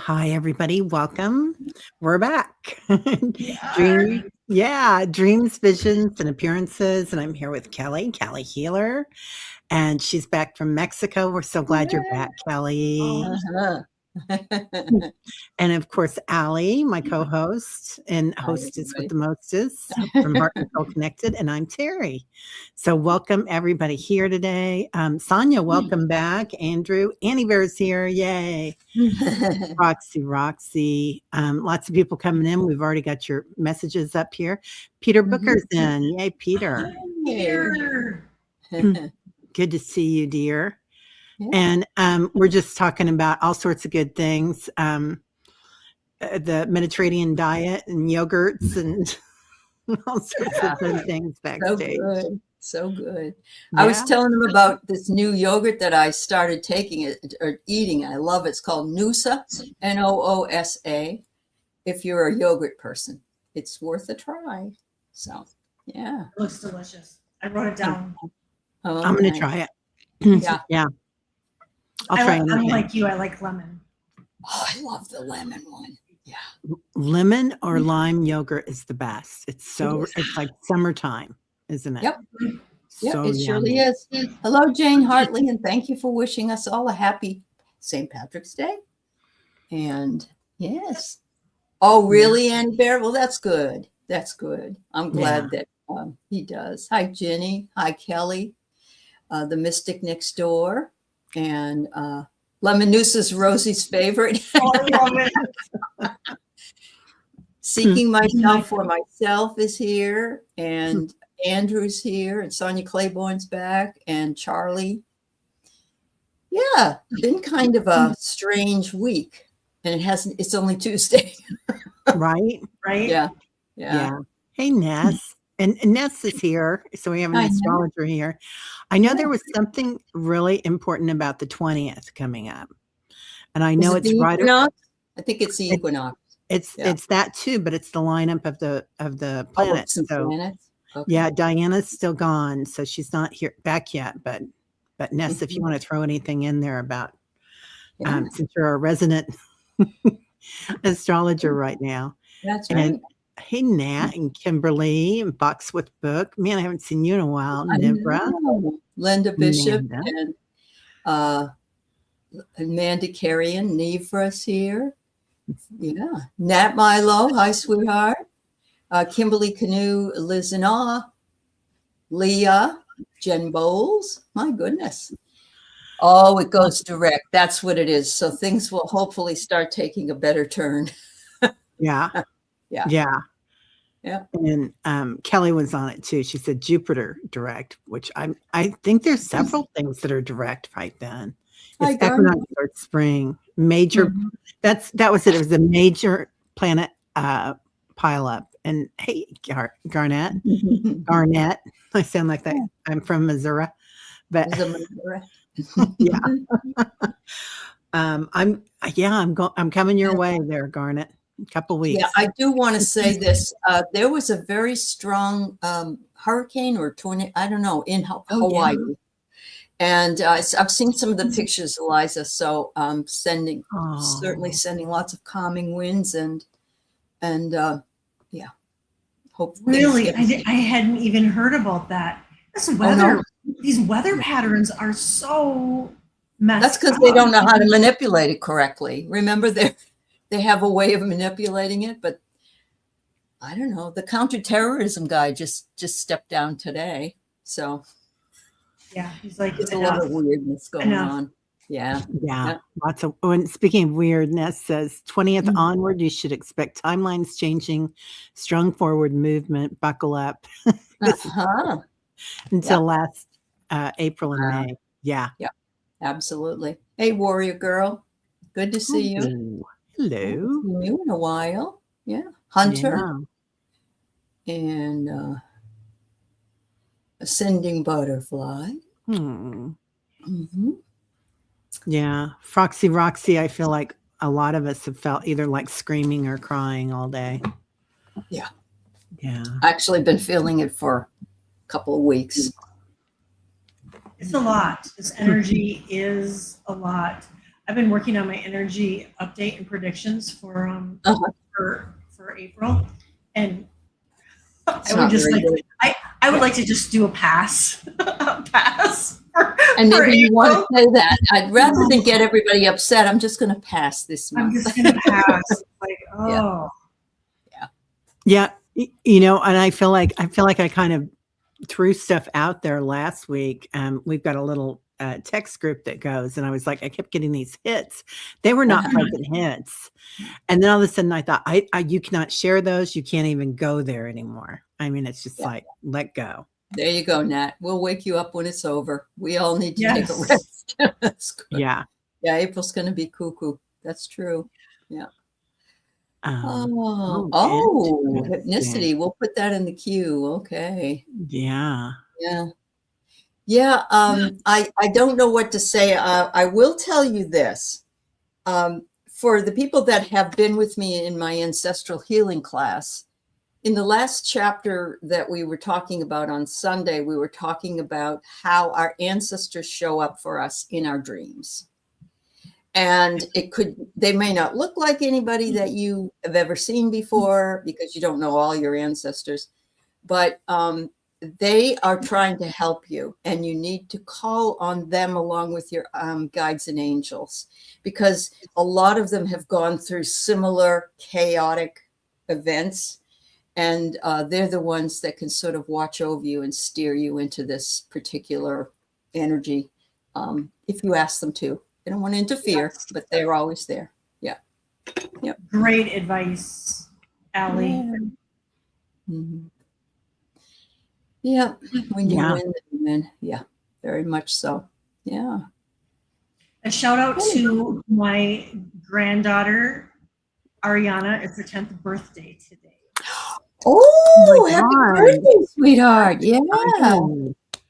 Hi, everybody. Welcome. We're back. We are. Dreams, visions, and appearances. And I'm here with Kelly Healer, and she's back from Mexico. We're so glad you're back, Kelly. Uh-huh. And of course, Aley, my co-host and hostess with the mostest from Heart and Soul Connected. And I'm Teri. So welcome everybody here today. Sonia, welcome back. Andrew, Annie Bear's here. Yay. Roxy. Lots of people coming in. We've already got your messages up here. Peter Booker's in. Yay, Peter. Here. Good to see you, dear. Yeah. And we're just talking about all sorts of good things. The Mediterranean diet and yogurts and all sorts of good things backstage. So good. Yeah. I was telling them about this new yogurt that I started taking or eating. I love it. It's called Noosa, Noosa. If you're a yogurt person, it's worth a try. So, yeah. It looks delicious. I wrote it down. Oh, I'm going to try it. Yeah. I'll try it. I'm like you. I like lemon. Oh, I love the lemon one. Yeah. Lemon or lime yogurt is the best. It's like summertime, isn't it? Yep. So it surely is. Hello, Jane Hartley, and thank you for wishing us all a happy St. Patrick's Day. And yes. Oh, really, Annie Bear? Well, that's good. That's good. I'm glad that he does. Hi, Jenny. Hi, Kelly. The Mystic Next Door. And Lemon Noosa's Rosie's favorite. Seeking Myself for Myself is here. And Andrew's here. And Sonia Claiborne's back. And Charlie. Yeah, been kind of a strange week. And it's only Tuesday. Right? Yeah. Hey, Ness. And Ness is here. So we have an astrologer here. I know there was something really important about the 20th coming up. And I know it's right. I think it's the equinox. It's that too, but it's the lineup of the planets. Planets. Okay. Yeah, Diana's still gone, so she's not back yet. But Ness, if you want to throw anything in there about since you're a resident astrologer right now. That's right. And hey, Nat and Kimberly and Box with Book. Man, I haven't seen you in a while. Nibra. Linda Bishop and Amanda Carrion. Nevra's here. Yeah. Nat Milo. Hi, sweetheart. Kimberly Canoe, Liz and Leah, Jen Bowles. My goodness. Oh, it goes direct. That's what it is. So things will hopefully start taking a better turn. Yeah. And Kelly was on it too. She said Jupiter direct, which I think there's several things that are direct right then. It's equinox or spring. Major. That was it. It was a major planet pile up. And hey, Garnett. I sound like that. I'm from Missouri, but yeah. I'm coming your way there, Garnet. A couple weeks. Yeah, I do want to say this. There was a very strong hurricane or tornado, I don't know, in Hawaii. Yeah. And I've seen some of the pictures, Eliza. So certainly sending lots of calming winds and hope. Really, I hadn't even heard about that. This weather, these weather patterns are so messed That's because they don't know how to manipulate it correctly. Remember, they have a way of manipulating it, but I don't know. The counterterrorism guy just stepped down today. So yeah, he's like, there's a lot of weirdness going on. Yeah. Lots of. And speaking of weirdness, says 20th onward, you should expect timelines changing, strong forward movement, buckle up. Until last April and May. Yeah, absolutely. Hey, warrior girl, good to see you. Hello. Seen you in a while. Yeah, Hunter and ascending butterfly. Yeah, Roxy. I feel like a lot of us have felt either like screaming or crying all day. Yeah. Actually, been feeling it for a couple of weeks. It's a lot. This energy is a lot. I've been working on my energy update and predictions for April, and I would like to just do a pass, and maybe you want to say that. I'd rather than get everybody upset. I'm just going to pass this month. I'm just going to pass. Like, oh, yeah. And I feel like I kind of threw stuff out there last week. We've got a little text group that goes, and I was like, I kept getting these hits. They were not pleasant hits. And then all of a sudden I thought, you cannot share those. You can't even go there anymore. I mean, it's just like, let go. There you go, Nat. We'll wake you up when it's over. We all need to take a rest. That's good. Yeah. Yeah. April's going to be cuckoo. That's true. Yeah. Hypnicity. We'll put that in the queue. Okay. Yeah. Yeah. Yeah. I don't know what to say. I will tell you this. For the people that have been with me in my ancestral healing class, in the last chapter that we were talking about on Sunday, we were talking about how our ancestors show up for us in our dreams. And they may not look like anybody that you have ever seen before because you don't know all your ancestors, but they are trying to help you, and you need to call on them along with your guides and angels, because a lot of them have gone through similar chaotic events, and they're the ones that can sort of watch over you and steer you into this particular energy if you ask them to. They don't want to interfere, but they're always there. Yeah. Yep. Great advice, Aley. Mm-hmm. Yeah, when you win, you win. Yeah, very much so. Yeah. A shout out to my granddaughter, Ariana. It's her 10th birthday today. Oh, happy birthday, sweetheart. Yeah.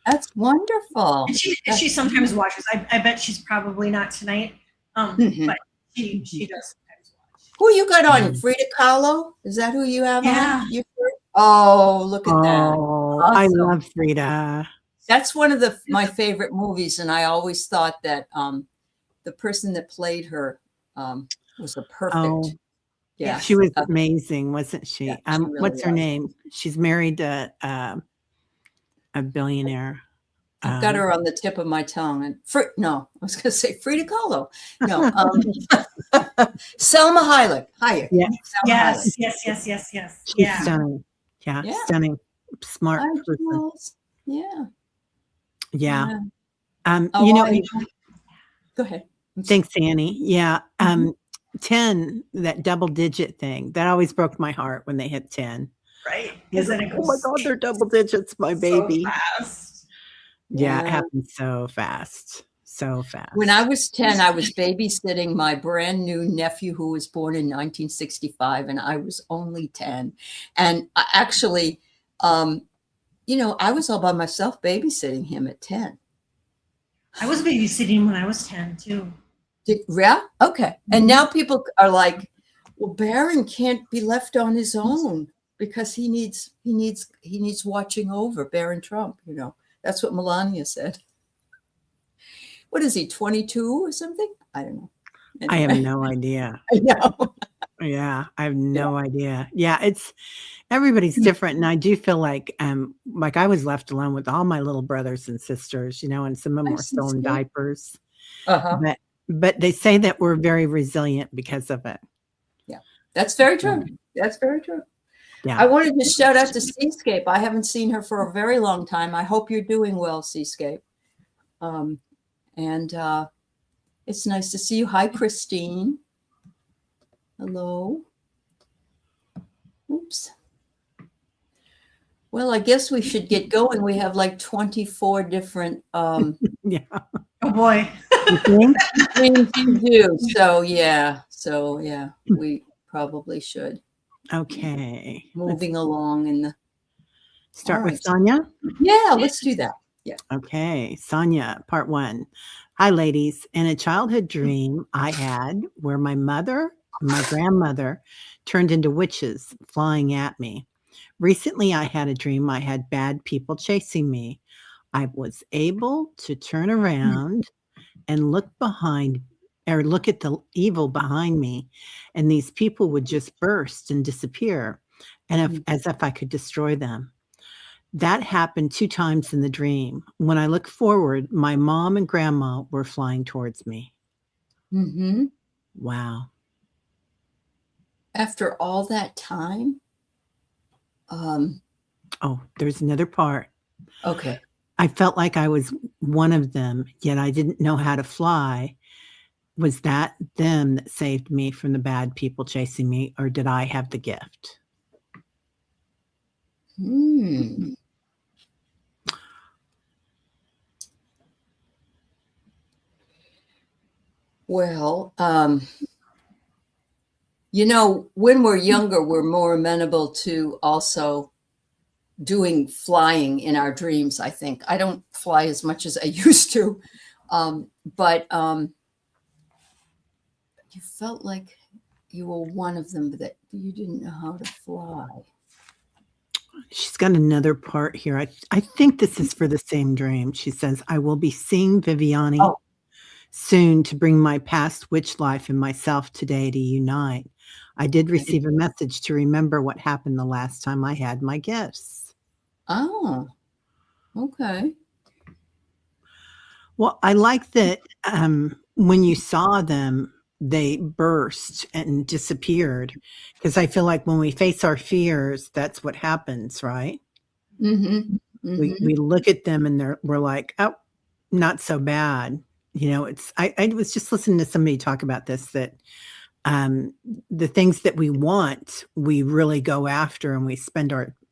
That's wonderful. And she sometimes watches. I bet she's probably not tonight, but she does sometimes watch. Who you got on? Frida Kahlo? Is that who you have on? Oh, look at that. Awesome. I love Frida. That's one of my favorite movies, and I always thought that the person that played her was a perfect. Yeah, she was amazing, wasn't she? Yeah, she really what's her name? She's married to a billionaire. I've got her on the tip of my tongue. And I was going to say Frida Kahlo. No, Selma Hayek. Yes. She's stunning. Yeah, stunning, smart person. Yeah. Go ahead. Thanks, Annie. Yeah. 10, that double digit thing, that always broke my heart when they hit 10. Right. Oh my God, they're double digits, my baby. So fast. Yeah, it happened so fast. So fast. When I was 10, I was babysitting my brand new nephew who was born in 1965, and I was only 10. And actually, I was all by myself babysitting him at 10. I was babysitting when I was 10 too. Yeah? Okay. And now people are like, well, Baron can't be left on his own because he needs watching over, Baron Trump, That's what Melania said. What is he, 22 or something? I don't know. Anyway. I have no idea. I know. Yeah, I have no idea. Yeah, everybody's different. And I do feel like I was left alone with all my little brothers and sisters, and some of them were still in diapers. But they say that we're very resilient because of it. Yeah, that's very true. That's very true. Yeah. I wanted to shout out to Seascape. I haven't seen her for a very long time. I hope you're doing well, Seascape. And it's nice to see you. Hi, Christine. Hello. Oops. Well, I guess we should get going. We have like 24 different. Yeah. Oh boy. Things you do. So yeah, we probably should. Okay. Moving along in the. Start with Sonia? Yeah, let's do that. Yeah. Okay. Sonia, part 1. Hi, ladies. In a childhood dream I had where my grandmother turned into witches flying at me. Recently, I had a dream I had bad people chasing me. I was able to turn around and look behind or look at the evil behind me, and these people would just burst and disappear, and as if I could destroy them. That happened 2 times in the dream. When I look forward, my mom and grandma were flying towards me. Mm-hmm. Wow. After all that time? Oh, there's another part. Okay. I felt like I was one of them, yet I didn't know how to fly. Was that them that saved me from the bad people chasing me, or did I have the gift? Well, you know, when we're younger, we're more amenable to also doing flying in our dreams, I think. I don't fly as much as I used to, but you felt like you were one of them, but that you didn't know how to fly. She's got another part here. I think this is for the same dream. She says, I will be seeing Viviani soon to bring my past witch life and myself today to unite. I did receive a message to remember what happened the last time I had my gifts. Oh, okay. Well, I like that when you saw them, they burst and disappeared, because I feel like when we face our fears, that's what happens, right? Mm-hmm. Mm-hmm. We look at them and we're like, oh, not so bad. You know, I was just listening to somebody talk about this, that the things that we want, we really go after and we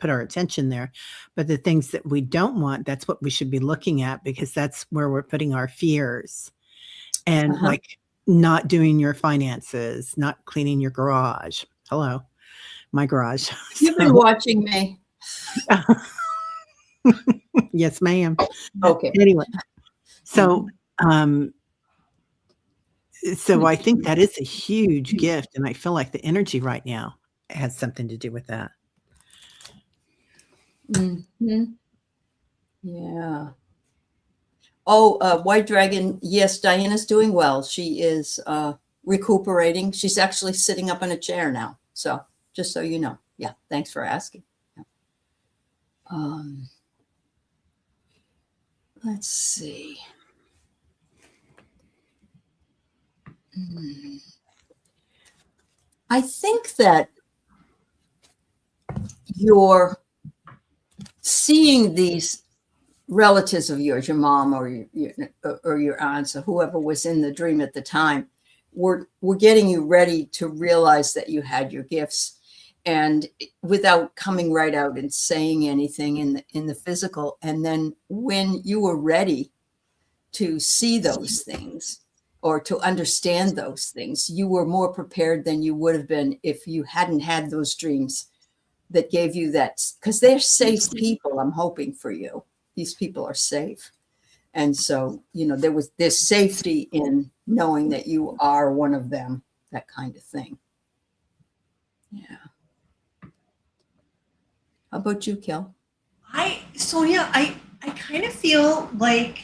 put our attention there. But the things that we don't want, that's what we should be looking at, because that's where we're putting our fears. And like not doing your finances, not cleaning your garage. Hello, my garage. You've been watching me. Yes, ma'am. Okay. Anyway, so so I think that is a huge gift, and I feel like the energy right now has something to do with that. Mm-hmm. Yeah. Oh, White Dragon. Yes, Diana's doing well. She is recuperating. She's actually sitting up in a chair now. So just so you know. Yeah. Thanks for asking. Let's see. I think that you're seeing these relatives of yours, your mom or your aunts or whoever was in the dream at the time, were getting you ready to realize that you had your gifts, and without coming right out and saying anything in the physical. And then when you were ready to see those things or to understand those things, you were more prepared than you would have been if you hadn't had those dreams that gave you that, because they're safe people. I'm hoping for you. These people are safe. And so, you know, there's safety in knowing that you are one of them, that kind of thing. Yeah. How about you, Kel? Sonia, I kind of feel like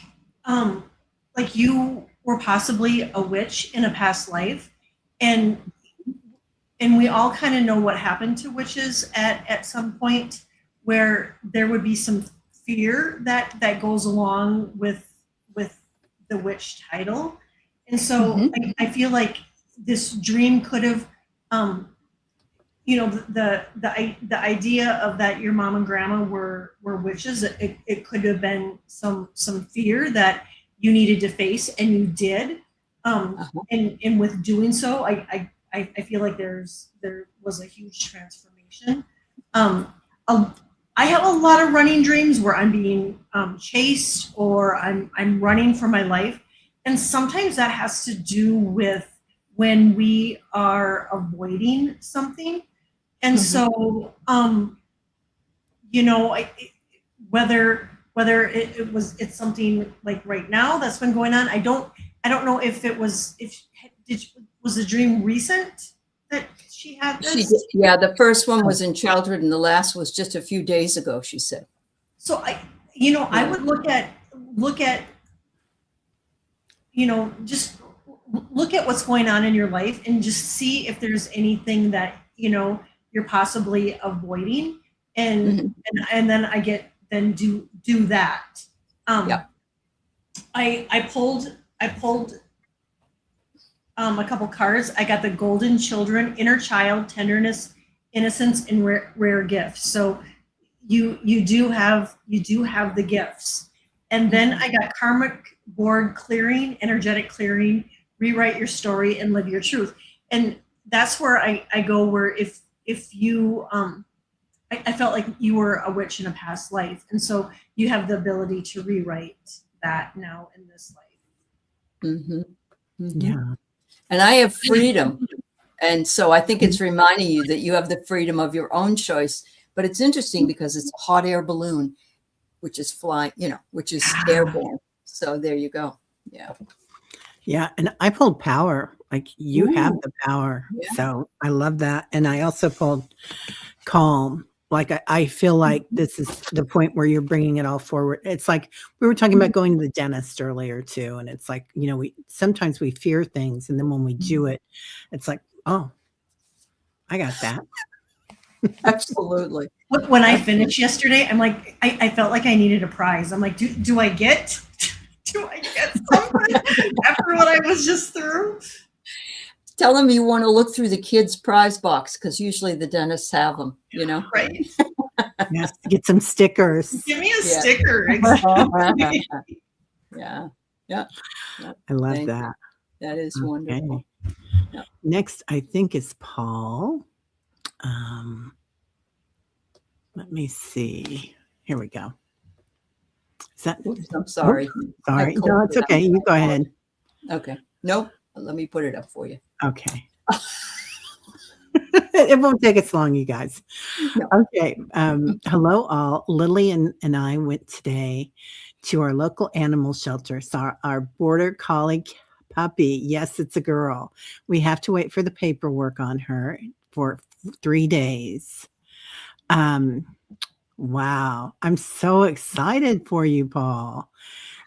you were possibly a witch in a past life, and we all kind of know what happened to witches at some point, where there would be some fear that goes along with the witch title. And so I feel like this dream could have, you know, the idea of that your mom and grandma were witches, it could have been some fear that you needed to face, and you did. And with doing so, I feel like there was a huge transformation. I have a lot of running dreams where I'm being chased, or I'm running for my life, and sometimes that has to do with when we are avoiding something. And so, you know, whether it's something like right now that's been going on. I don't know if it was was the dream recent that she had this? She did, yeah, the first one was in childhood, and the last was just a few days ago, she said. So I would look at, you know, just look at what's going on in your life and just see if there's anything that, you're possibly avoiding. And then do that. I pulled a couple cards. I got the Golden Children, Inner Child, Tenderness, Innocence, and Rare Gifts. So you do have the gifts. And then I got Karmic Board Clearing, Energetic Clearing, Rewrite Your Story, and Live Your Truth. And that's where I go, where if you I felt like you were a witch in a past life, and so you have the ability to rewrite that now in this life. Yeah. And I have freedom. And so I think it's reminding you that you have the freedom of your own choice. But it's interesting because it's a hot air balloon, which is flying, which is airborne. So there you go. Yeah. Yeah. And I pulled power. Like you have the power. Yeah. So I love that. And I also pulled calm. Like I feel like this is the point where you're bringing it all forward. It's like we were talking about going to the dentist earlier too. And it's like, sometimes we fear things. And then when we do it, it's like, oh, I got that. Absolutely. When I finished yesterday, I'm like, I felt like I needed a prize. I'm like, do I get something after what I was just through? Tell them you want to look through the kids' prize box because usually the dentists have them, Right. Yes, get some stickers. Give me a sticker. Exactly. Yeah. I love that. That is wonderful. Yeah. Next, I think is Paul. Let me see. Here we go. Is that? Oops, I'm sorry. Sorry. No, it's okay. You go ahead. Okay. Nope. Let me put it up for you. Okay. It won't take us long, you guys. No. Okay. Hello, all. Lily and I went today to our local animal shelter. Saw our border collie puppy. Yes, it's a girl. We have to wait for the paperwork on her for 3 days. Wow. I'm so excited for you, Paul.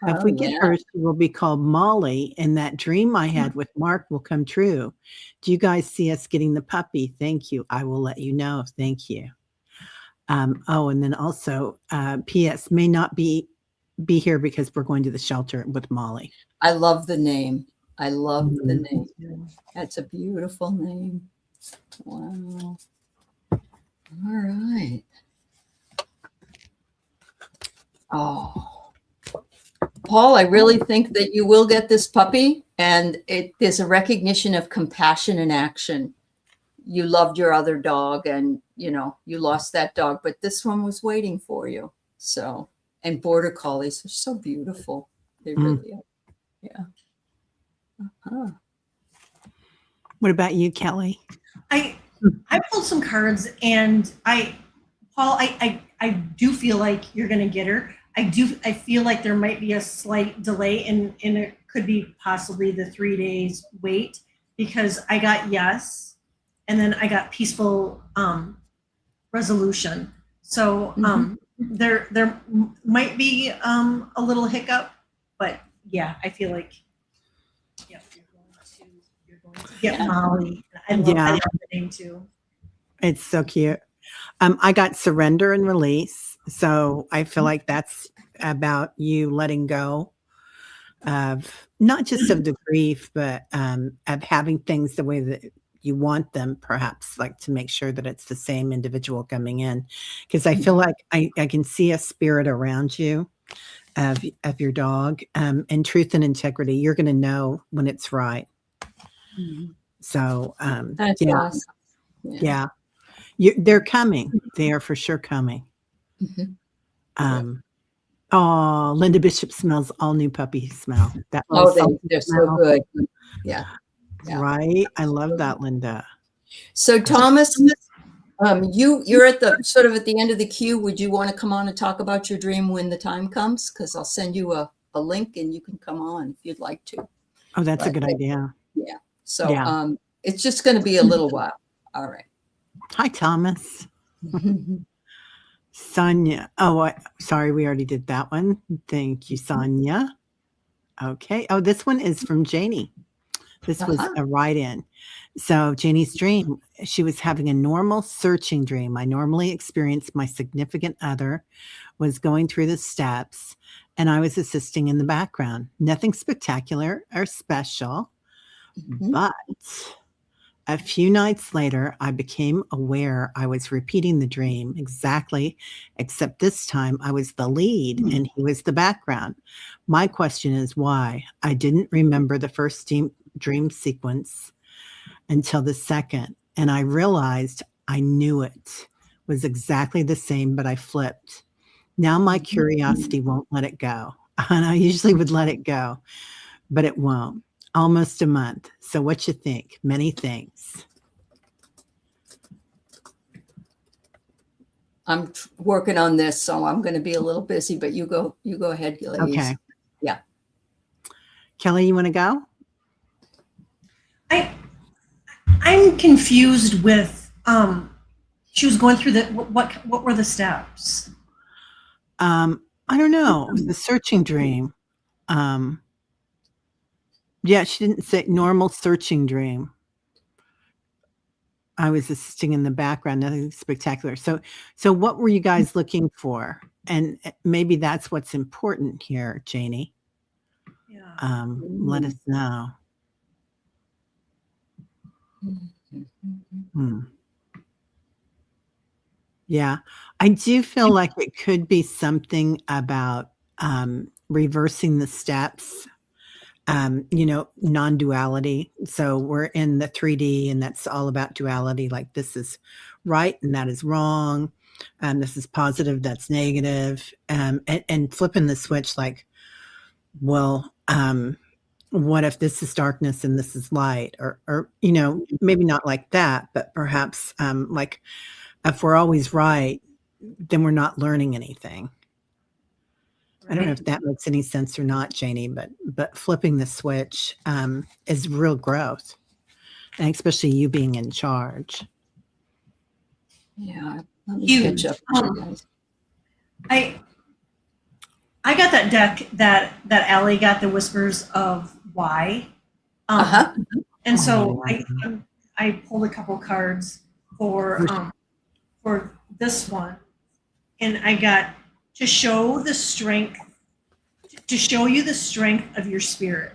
If we get her, she will be called Molly, and that dream I had with Mark will come true. Do you guys see us getting the puppy? Thank you. I will let you know. Thank you. And then also, P.S. may not be here because we're going to the shelter with Molly. I love the name. I love the name. That's a beautiful name. Wow. All right. Oh. Paul, I really think that you will get this puppy, and there's a recognition of compassion in action. You loved your other dog, and you lost that dog, but this one was waiting for you. So, and border collies are so beautiful. They really are. Yeah. Uh-huh. What about you, Kelly? I pulled some cards, and Paul, I do feel like you're going to get her. I feel like there might be a slight delay, and it could be possibly the 3 days wait, because I got yes, and then I got peaceful resolution. So there might be a little hiccup, but yeah, I feel like you're going to get Molly. I love that name too. It's so cute. I got surrender and release. So I feel like that's about you letting go of not just of the grief, but of having things the way that you want them, perhaps, like to make sure that it's the same individual coming in. Because I feel like I can see a spirit around you of your dog, and truth and integrity. You're going to know when it's right. So that's awesome. Yeah. They're coming. They are for sure coming. Linda Bishop smells all new puppy smell. That they're so good. Yeah. Right. I love that, Linda. So Thomas, you're at the sort of at the end of the queue. Would you want to come on and talk about your dream when the time comes? Because I'll send you a link and you can come on if you'd like to. Oh, that's a good idea. Yeah. So it's just going to be a little while. All right. Hi, Thomas. Sonia. Oh, sorry. We already did that one. Thank you, Sonia. Okay. Oh, this one is from Janie. This was a write-in. So Janie's dream, she was having a normal searching dream. I normally experience my significant other was going through the steps and I was assisting in the background. Nothing spectacular or special, but a few nights later, I became aware I was repeating the dream exactly, except this time I was the lead and he was the background. My question is why? I didn't remember the first dream sequence until the second, and I realized I knew it was exactly the same, but I flipped. Now my curiosity won't let it go. And I usually would let it go, but it won't. Almost a month. So what you think? Many things. I'm working on this, so I'm going to be a little busy, but you go ahead, ladies. Okay. Yeah. Kelly, you want to go? I'm confused with she was going through what were the steps? I don't know. It was the searching dream. Yeah, she didn't say normal searching dream. I was assisting in the background, nothing spectacular. So what were you guys looking for? And maybe that's what's important here, Janie. Yeah. Let us know. Yeah, I do feel like it could be something about reversing the steps. Non-duality. So we're in the 3D and that's all about duality. Like this is right and that is wrong. This is positive, that's negative. And flipping the switch like, well, what if this is darkness and this is light? Or maybe not like that, but perhaps like if we're always right, then we're not learning anything. I don't know if that makes any sense or not, Janie, but flipping the switch is real growth, and especially you being in charge. Yeah, let me catch up with you guys. I got that deck that Aley got, the Whispers of Why. And so I pulled a couple cards for this one, and I got to show you the strength of your spirit.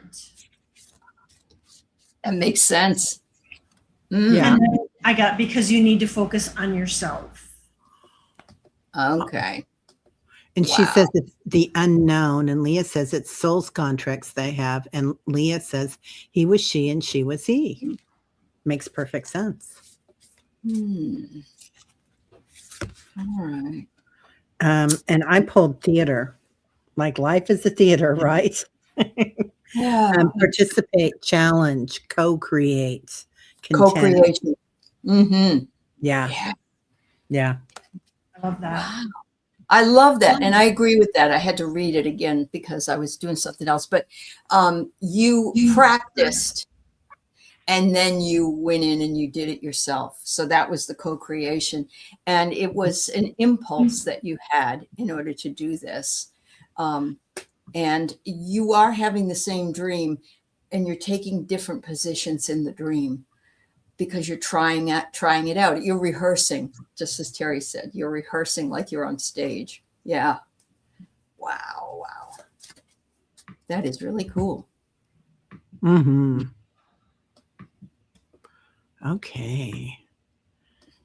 That makes sense. Yeah. And then I got because you need to focus on yourself. Okay. And she says it's the unknown, and Leah says it's soul's contracts they have, and Leah says he was she and she was he. Makes perfect sense. All right. And I pulled theater, like life is a theater, right? Yeah. Participate, challenge, co-create, co-creation. Yeah. I love that. Wow. I love that. And I agree with that. I had to read it again because I was doing something else, but you practiced and then you went in and you did it yourself. So that was the co-creation. And it was an impulse that you had in order to do this. And you are having the same dream and you're taking different positions in the dream because you're trying it out. You're rehearsing, just as Teri said, you're rehearsing like you're on stage. Yeah. Wow. That is really cool. Okay.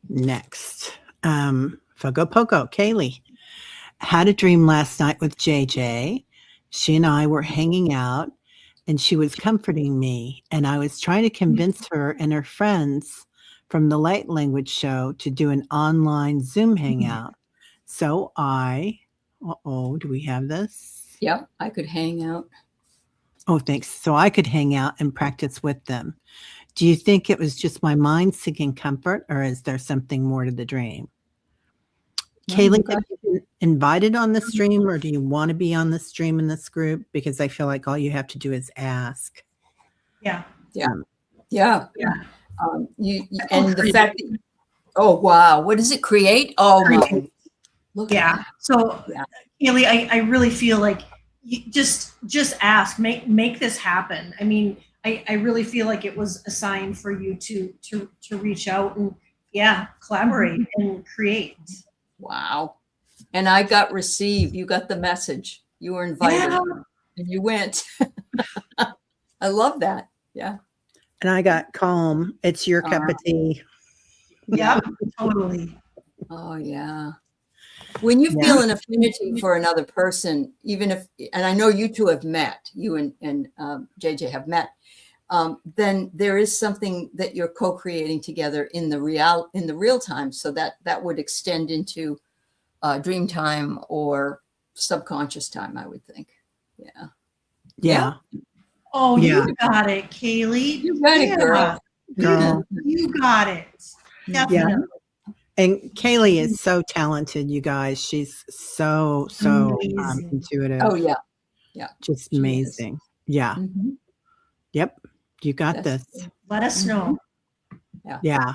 Next. Fogo Poco, Kaylee. Had a dream last night with JJ. She and I were hanging out and she was comforting me. And I was trying to convince her and her friends from the Light Language show to do an online Zoom hangout. So do we have this? Yep, I could hang out. Oh, thanks. So I could hang out and practice with them. Do you think it was just my mind seeking comfort, or is there something more to the dream? Kaylee, have you been invited on the stream, or do you want to be on the stream in this group? Because I feel like all you have to do is ask. Yeah. And the fact that, oh wow, what does it create? Oh my, look at that. So Aley, I really feel like you just ask, make this happen. I mean, I really feel like it was a sign for you to reach out and collaborate and create. Wow. And I got received. You got the message. You were invited and you went. I love that. Yeah. And I got calm. It's your cup of tea. Yeah, totally. Oh, yeah. When you feel an affinity for another person, even if, and I know you two have met, you and JJ have met, then there is something that you're co-creating together in the real time. So that would extend into dream time or subconscious time, I would think. Yeah. Yeah. Oh, you got it, Kaylee. You got it, girl. You got it. Definitely. Yeah. And Kaylee is so talented, you guys. She's so intuitive. Oh, yeah. Yeah. Just amazing. Yeah. Mm-hmm. Yep. You got this. Let us know. Yeah. Yeah.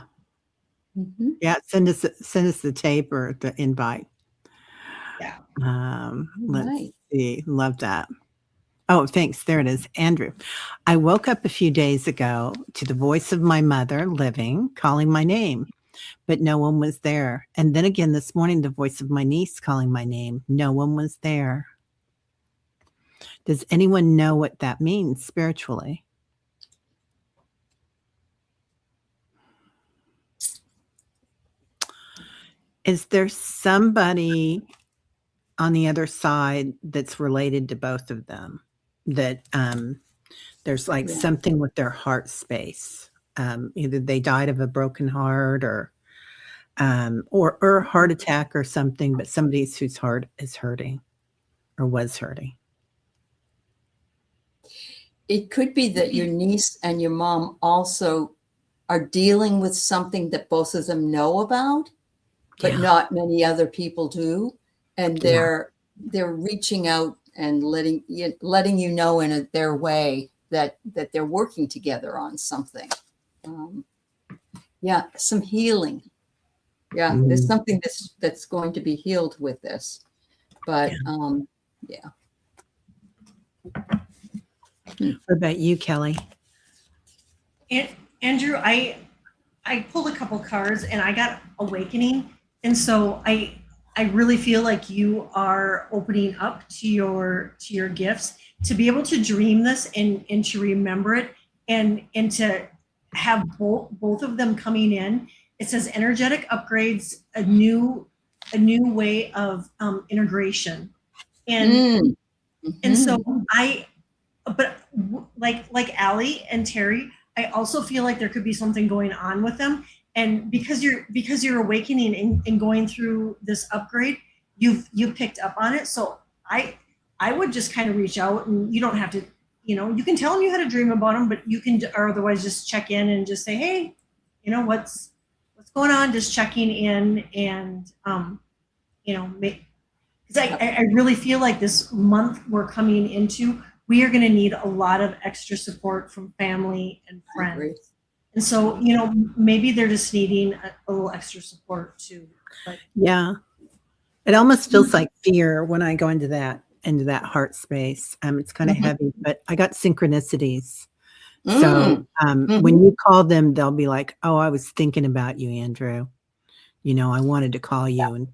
Mm-hmm. Yeah. Send us the tape or the invite. Yeah. Let's see. Love that. Oh, thanks. There it is. Andrew. I woke up a few days ago to the voice of my mother living, calling my name, but no one was there. And then again this morning, the voice of my niece calling my name. No one was there. Does anyone know what that means spiritually? Is there somebody on the other side that's related to both of them? That there's like something with their heart space. Either they died of a broken heart or a heart attack or something, but somebody whose heart is hurting or was hurting. It could be that your niece and your mom also are dealing with something that both of them know about, but not many other people do. And they're reaching out and letting you know in their way that they're working together on something. Some healing. Yeah, there's something that's going to be healed with this. But What about you, Kelly? Andrew, I pulled a couple cards and I got awakening. And so I really feel like you are opening up to your gifts, to be able to dream this and to remember it and to have both of them coming in. It says energetic upgrades, a new way of integration. And and so but like Aley and Teri, I also feel like there could be something going on with them. And because you're awakening and going through this upgrade, you've picked up on it. So I would just kind of reach out, and you don't have to, you can tell them you had a dream about them, but you can, or otherwise just check in and just say, hey, what's going on? Just checking in and, because I really feel like this month we're coming into, we are going to need a lot of extra support from family and friends. And so, maybe they're just needing a little extra support too. But yeah, it almost feels like fear when I go into that heart space. It's kind of heavy, but I got synchronicities. So when you call them, they'll be like, "Oh, I was thinking about you, Andrew. I wanted to call you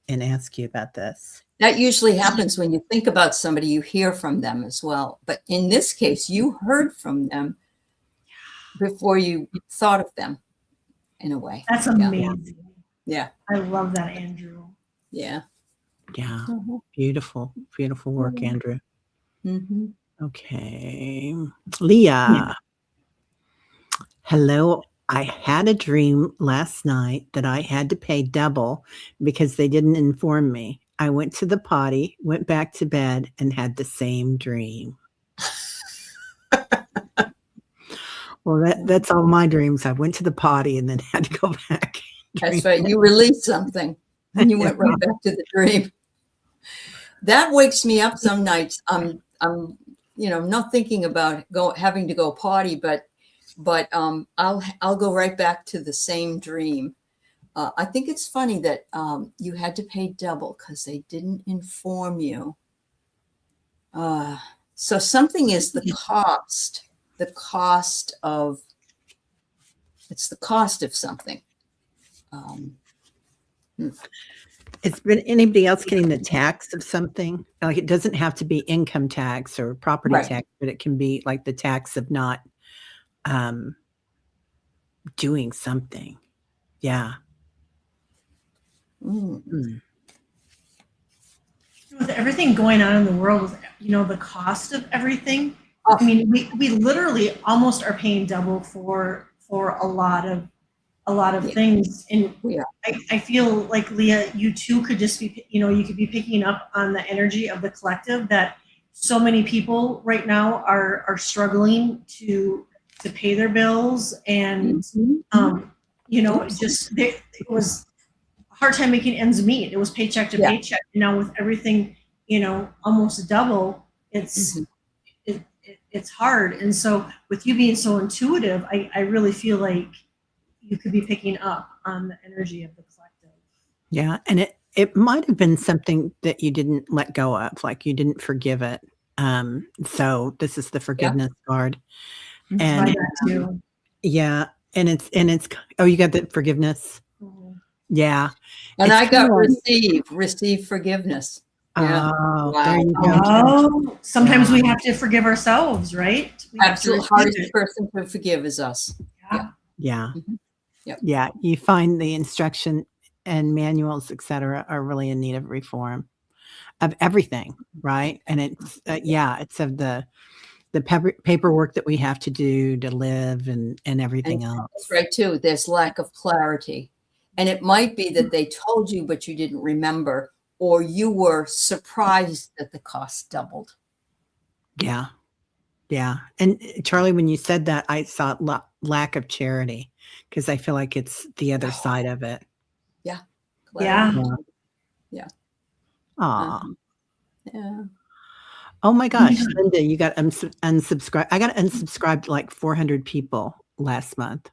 and ask you about this." That usually happens when you think about somebody, you hear from them as well. But in this case, you heard from them before you thought of them, in a way. That's amazing. Yeah. I love that, Andrew. Yeah. Yeah. Beautiful, beautiful work, Andrew. Mm-hmm. Okay. Leah. Hello. I had a dream last night that I had to pay double because they didn't inform me. I went to the potty, went back to bed, and had the same dream. Well, that's all my dreams. I went to the potty and then had to go back. That's right. You released something and you went right back to the dream. That wakes me up some nights. I'm not thinking about having to go potty, but I'll go right back to the same dream. I think it's funny that you had to pay double because they didn't inform you. So something is the cost the cost of something. It's been anybody else getting the tax of something? Like it doesn't have to be income tax or property tax, but it can be like the tax of not doing something. Yeah. With everything going on in the world, the cost of everything. I mean, we literally almost are paying double for a lot of things, and I feel like, Leah, you too could just be, you could be picking up on the energy of the collective, that so many people right now are struggling to pay their bills, and it was a hard time making ends meet. It was paycheck to paycheck. And now with everything, almost double, it's hard. And so with you being so intuitive, I really feel like you could be picking up on the energy of the collective. Yeah. And it might have been something that you didn't let go of, like you didn't forgive it. So this is the forgiveness card. And yeah. And it's, oh, you got the forgiveness. Mm-hmm. Yeah. And I got receive forgiveness. Yeah. Oh, wow. There you go. Oh, sometimes we have to forgive ourselves, right? Absolutely. Hardest person to forgive is us. Yeah. Mm-hmm. Yep. Yeah. You find the instruction and manuals, etc., are really in need of reform of everything. Right. And it's, it's of the paperwork that we have to do to live and everything else. That's right too. There's lack of clarity. And it might be that they told you, but you didn't remember, or you were surprised that the cost doubled. Yeah. Yeah. And Charlie, when you said that, I saw lack of charity, because I feel like it's the other side of it. Yeah. Clarity. Yeah. Aw. Yeah. Oh my gosh, Linda, you got unsubscribed. I got unsubscribed like 400 people last month.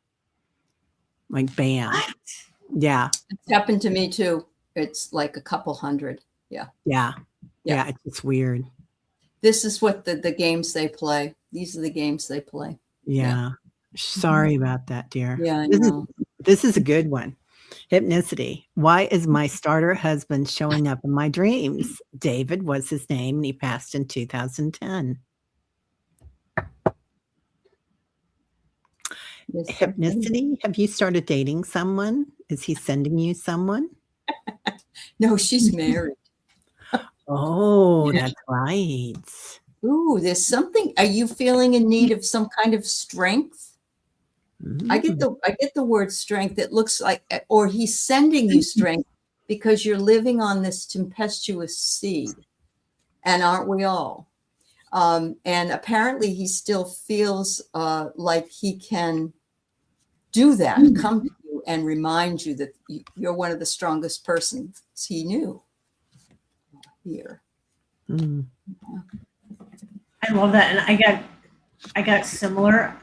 Like, bam. What? Yeah. It's happened to me too. It's like a couple hundred. Yeah. Yeah. It's just weird. This is what the games they play. These are the games they play. Yeah. Sorry about that, dear. Yeah, I know. This is a good one. Hypnicity. Why is my starter husband showing up in my dreams? David was his name, and he passed in 2010. Hypnicity. Have you started dating someone? Is he sending you someone? No, she's married. Oh, that's right. Ooh, there's something. Are you feeling in need of some kind of strength? I get the word strength. It looks like, or he's sending you strength because you're living on this tempestuous sea, and aren't we all? And apparently, he still feels like he can do that. Come to you and remind you that you're one of the strongest persons he knew. Here. Mm. I love that, and I got similar.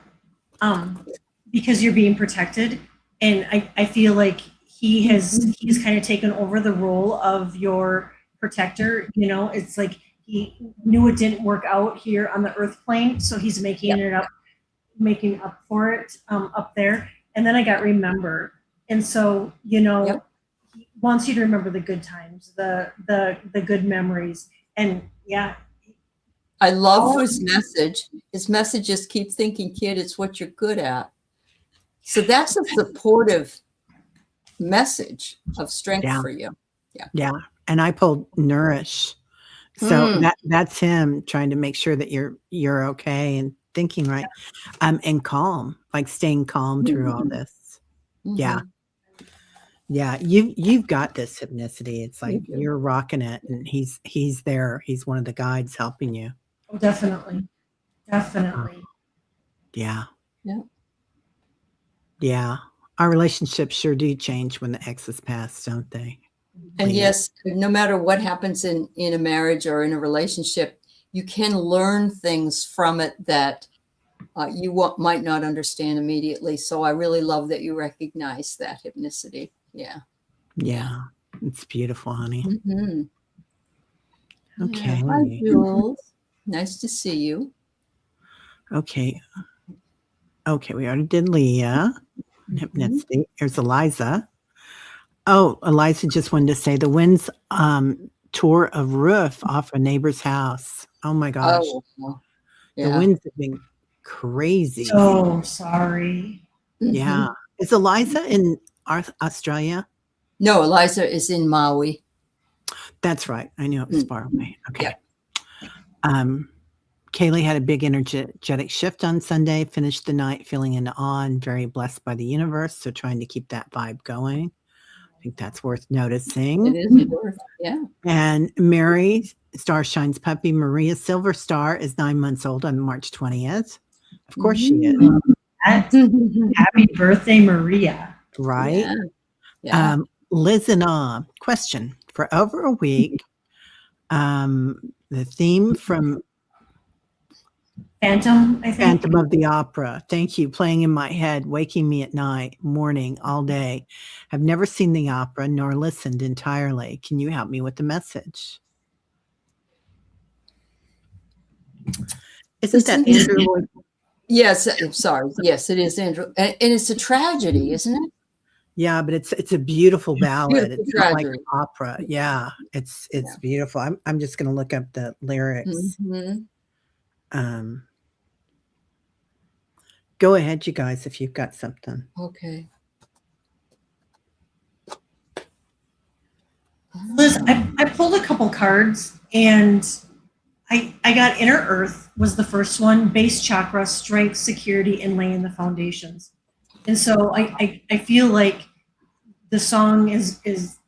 Because you're being protected, and I feel like he's kind of taken over the role of your protector. It's like he knew it didn't work out here on the earth plane, so he's making up for it up there. And then I got remember, and so he wants you to remember the good times, the good memories, and I love his message. His message is keep thinking, kid. It's what you're good at. So that's a supportive message of strength for you. Yeah. And I pulled nourish. So that's him trying to make sure that you're okay and thinking right. And calm, like staying calm through all this. Yeah. Yeah. You've got this hypnicity. It's like you're rocking it, and he's there. He's one of the guides helping you. Oh, definitely. Definitely. Yeah. Yeah. Yeah. Our relationships sure do change when the exes pass, don't they? And yes, no matter what happens in a marriage or in a relationship, you can learn things from it that you might not understand immediately. So I really love that you recognize that hypnicity. Yeah. Yeah. It's beautiful, honey. Mm-hmm. Okay. Hi, Jules. Nice to see you. Okay. Okay, we already did Leah. Hypnicity. Here's Eliza. Oh, Eliza just wanted to say the winds tore a roof off a neighbor's house. Oh my gosh. Oh, The winds have been crazy. So sorry. Yeah. Is Eliza in Australia? No, Eliza is in Maui. That's right. I knew it was far away. Okay. Kaylee had a big energetic shift on Sunday, finished the night feeling in awe and very blessed by the universe. So trying to keep that vibe going. I think that's worth noticing. It is worth, yeah. And Mary Starshine's puppy, Maria Silver Star, is 9 months old on March 20th. Of course she is. Happy birthday, Maria. Right? Yeah. Liz and question. For over a week, the theme from Phantom, I think. Phantom of the Opera. Thank you. Playing in my head, waking me at night, morning, all day. I've never seen the opera nor listened entirely. Can you help me with the message? Isn't that Andrew Lloyd? Yes, I'm sorry. Yes, it is Andrew. And it's a tragedy, isn't it? Yeah, but it's a beautiful ballad. It's not like tragedy. Opera. Yeah, it's beautiful. I'm just going to look up the lyrics. Go ahead, you guys, if you've got something. Okay. Liz, I pulled a couple cards and I got Inner Earth was the first one, base chakra, strength, security, and laying the foundations. And so I feel like the song is it's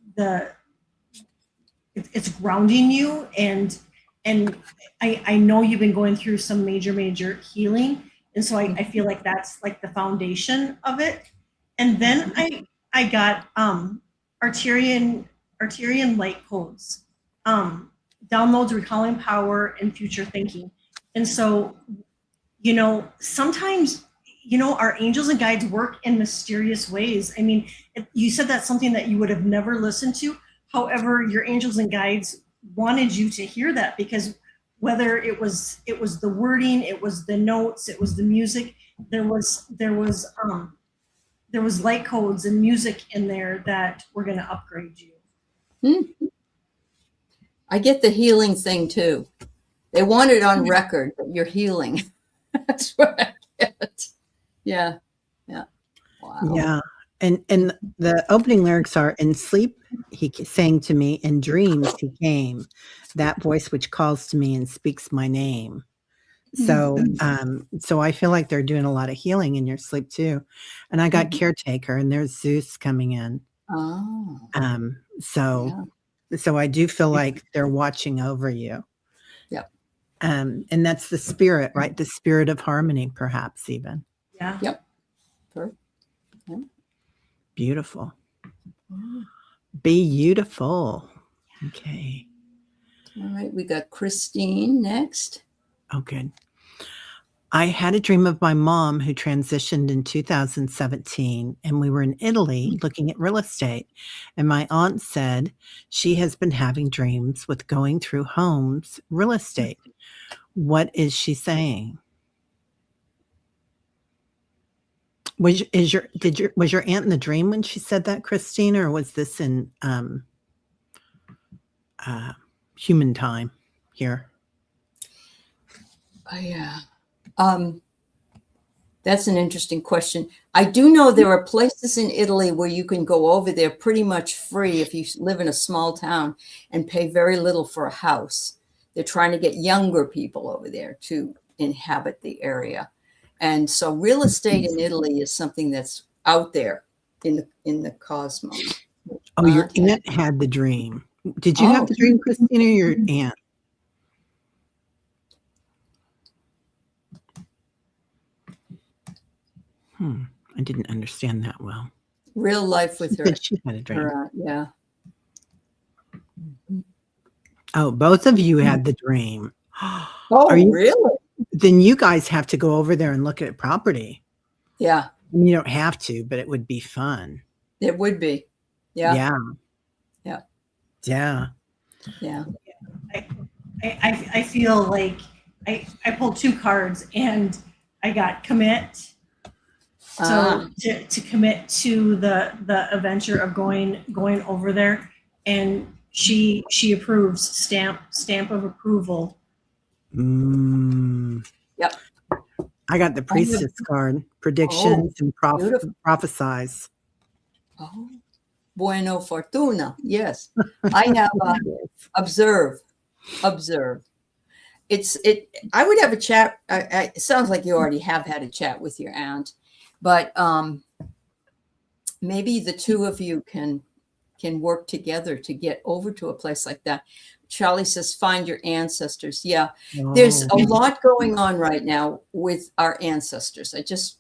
grounding you and I know you've been going through some major healing. And so I feel like that's like the foundation of it. And then I got Arterian light codes, downloads, recalling power, and future thinking. And so, sometimes, our angels and guides work in mysterious ways. I mean, you said that's something that you would have never listened to. However, your angels and guides wanted you to hear that because whether it was the wording, it was the notes, it was the music, there was light codes and music in there that were going to upgrade you. I get the healing thing too. They want it on record that you're healing. That's what I get. Yeah. Wow. Yeah. And the opening lyrics are, in sleep he sang to me, in dreams he came, that voice which calls to me and speaks my name. So so I feel like they're doing a lot of healing in your sleep too. And I got caretaker, and there's Zeus coming in. So I do feel like they're watching over you. Yep. And that's the spirit, right? The spirit of harmony, perhaps even. Yeah. Yep. Sure. Yeah. Beautiful. Beautiful. Okay. All right. We got Christine next. Oh, good. I had a dream of my mom who transitioned in 2017, and we were in Italy looking at real estate. And my aunt said she has been having dreams with going through homes, real estate. What is she saying? Was your aunt in the dream when she said that, Christine, or was this in human time here? Yeah. That's an interesting question. I do know there are places in Italy where you can go over there pretty much free if you live in a small town and pay very little for a house. They're trying to get younger people over there to inhabit the area. And so real estate in Italy is something that's out there in the cosmos. Oh, your aunt had the dream. Did you have the dream, Christina, or your aunt? I didn't understand that well. Real life with her. She had a dream. Yeah. Oh, both of you had the dream. Oh, really? Then you guys have to go over there and look at property. Yeah. You don't have to, but it would be fun. It would be. Yeah. Yeah. Yeah. Yeah. I feel like I pulled two cards, and I got commit. So to commit to the adventure of going over there, and she approves, stamp of approval. Yep. I got the priestess card, predictions and prophesize. Oh, bueno fortuna. Yes. I have observe. I would have a chat. It sounds like you already have had a chat with your aunt, but maybe the two of you can work together to get over to a place like that. Charlie says, find your ancestors. Yeah, there's a lot going on right now with our ancestors. I just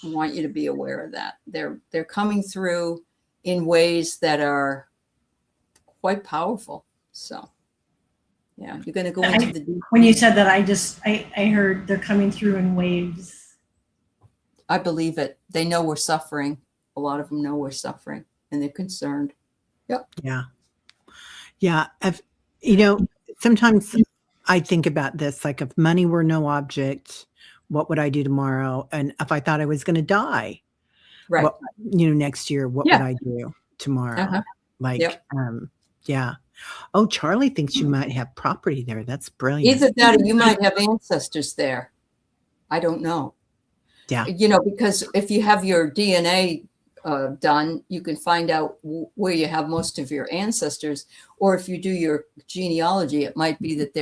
want you to be aware of that. They're coming through in ways that are quite powerful. So, yeah, you're going to go into the deep. When you said that, I heard they're coming through in waves. I believe it. They know we're suffering. A lot of them know we're suffering, and they're concerned. Yep. Yeah. Yeah. Sometimes I think about this, like if money were no object, what would I do tomorrow? And if I thought I was going to die, right. Next year, what would I do tomorrow? Yeah. Oh, Charlie thinks you might have property there. That's brilliant. Either that or you might have ancestors there. I don't know. Yeah. Because if you have your DNA done, you can find out where you have most of your ancestors. Or if you do your genealogy, it might be that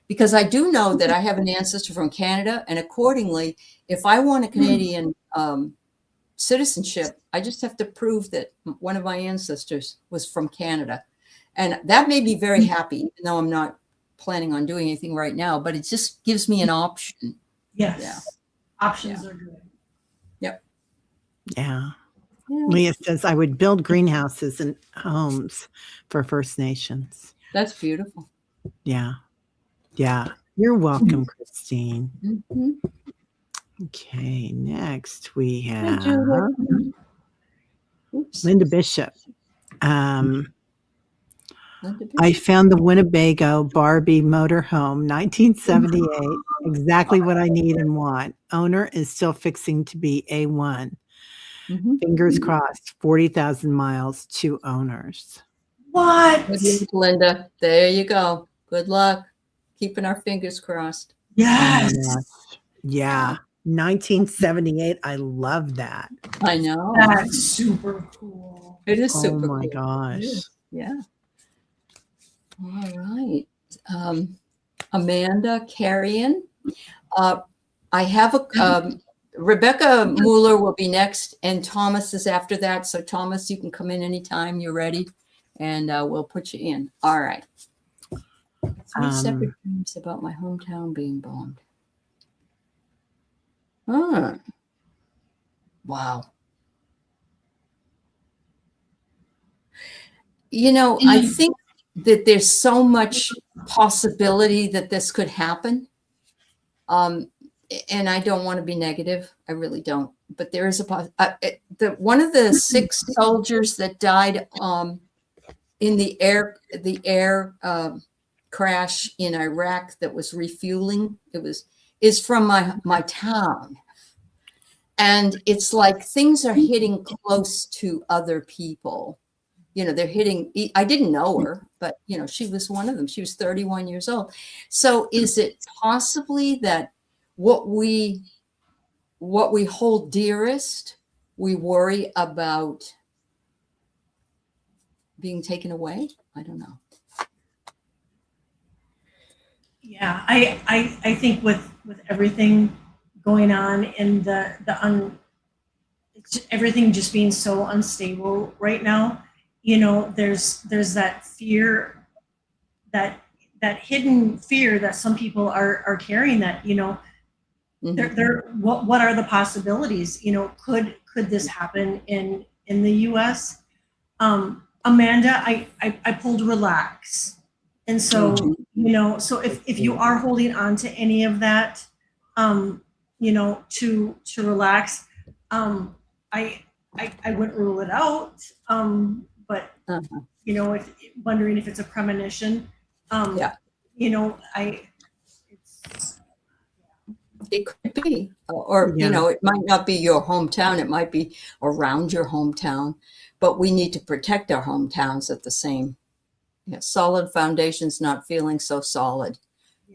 because I do know that I have an ancestor from Canada. And accordingly, if I want a Canadian citizenship, I just have to prove that one of my ancestors was from Canada. And that made me very happy, even though I'm not planning on doing anything right now, but it just gives me an option. Yes. Yeah. Options are good. Yep. Yeah. Leah says, I would build greenhouses and homes for First Nations. That's beautiful. Yeah. Yeah. You're welcome, Christine. Mm-hmm. Okay. Next we have Linda Bishop. I found the Winnebago Barbie motorhome, 1978. Exactly what I need and want. Owner is still fixing to be A1. Fingers crossed, 40,000 miles, 2 owners. What? Good luck, Linda. There you go. Good luck. Keeping our fingers crossed. Yes. Yeah. 1978. I love that. I know. That's super cool. It is super cool. Oh my gosh. Yeah. All right. Amanda Carrion. I have Rebecca Mueller will be next, and Thomas is after that. So Thomas, you can come in anytime you're ready, and we'll put you in. All right. 3 separate dreams about my hometown being bombed. Wow. I think that there's so much possibility that this could happen. And I don't want to be negative. I really don't. But there is one of the 6 soldiers that died in the air crash in Iraq that was refueling. Is from my town. And it's like things are hitting close to other people. They're hitting, I didn't know her, but she was one of them. She was 31 years old. So is it possibly that what we hold dearest, we worry about being taken away? I don't know. Yeah, I think with everything going on and everything just being so unstable right now, there's that fear, that hidden fear that some people are carrying, that they're what are the possibilities? Could this happen in the U.S.? Amanda, I pulled relax. And so, so if you are holding on to any of that, to relax, I wouldn't rule it out. But if wondering if it's a premonition, it could be, or Yeah. you know, it might not be your hometown. It might be around your hometown, but we need to protect our hometowns at the same. Yeah, solid foundations not feeling so solid.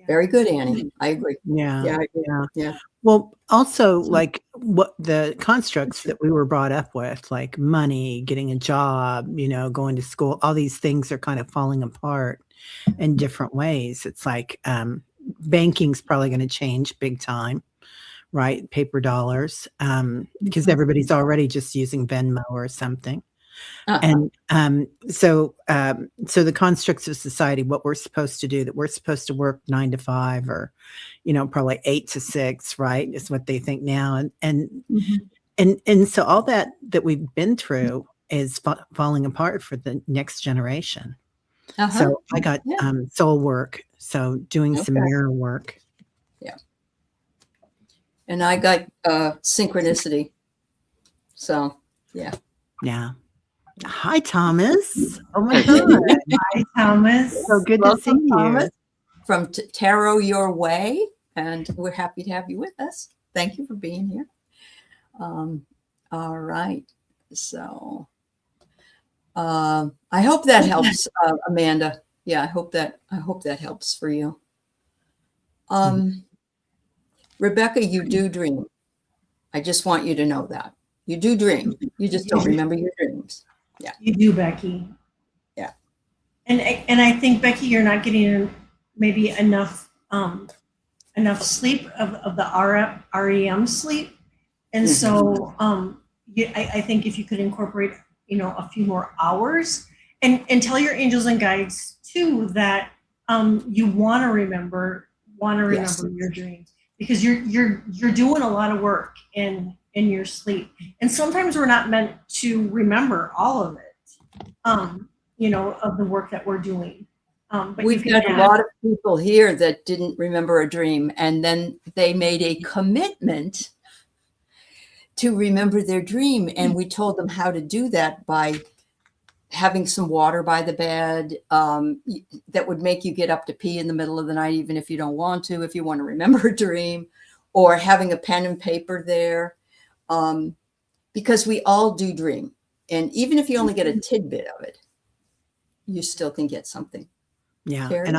Very good, Annie. I agree. Yeah. Yeah, I agree. Yeah. Yeah. Well, also like what the constructs that we were brought up with, like money, getting a job, you know, going to school, all these things are kind of falling apart in different ways. It's like banking's probably going to change big time, right? Paper dollars, because everybody's already just using Venmo or something. Uh-huh. And so the constructs of society, what we're supposed to do, that we're supposed to work 9 to 5 or, you know, probably 8 to 6, right? Is what they think now. And so all that we've been through is falling apart for the next generation. Uh-huh. So I got Yeah. soul work, so doing some Okay. mirror work. Yeah. And I got synchronicity. So yeah. Yeah. Hi, Thomas. Oh my God. Hi, Thomas. So good Welcome, to see Thomas, you. from Tarot Your Way, and we're happy to have you with us. Thank you for being here. All right. So I hope that helps, Amanda. Yeah, I hope that helps for you. Rebecca, you do dream. I just want you to know that. You do dream. You just don't remember your dreams. Yeah. You do, Becky. Yeah. And I think, Becky, you're not getting maybe enough sleep of the REM sleep. And so I think if you could incorporate, you know, a few more hours and tell your angels and guides too that you want to remember your dreams, because you're doing a lot of work in your sleep, and sometimes we're not meant to remember all of it, you know, of the work that we're doing. But we've got a lot of people here that didn't remember a dream, and then they made a commitment to remember their dream, and we told them how to do that by having some water by the bed that would make you get up to pee in the middle of the night, even if you don't want to, if you want to remember a dream, or having a pen and paper there, because we all do dream. And even if you only get a tidbit of it, you still can get something. Yeah. Teri, And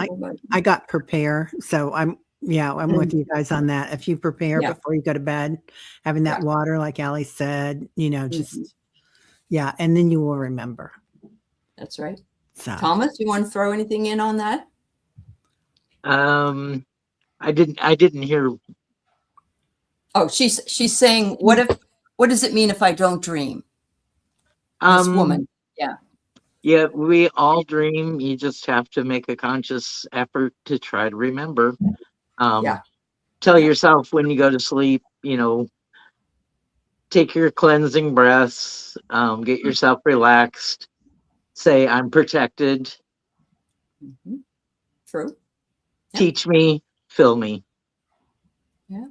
I got prepare. So I'm with you guys on that. If you prepare before you go to bed, having that water, like Aley said, you know, just, and then you will remember. That's right. So Thomas, you want to throw anything in on that? I didn't hear. Oh, she's saying, what does it mean if I don't dream? This woman. Yeah, we all dream. You just have to make a conscious effort to try to remember. Tell yourself when you go to sleep, you know, take your cleansing breaths, get yourself relaxed, say, I'm protected. True. Teach me, fill me. Yeah.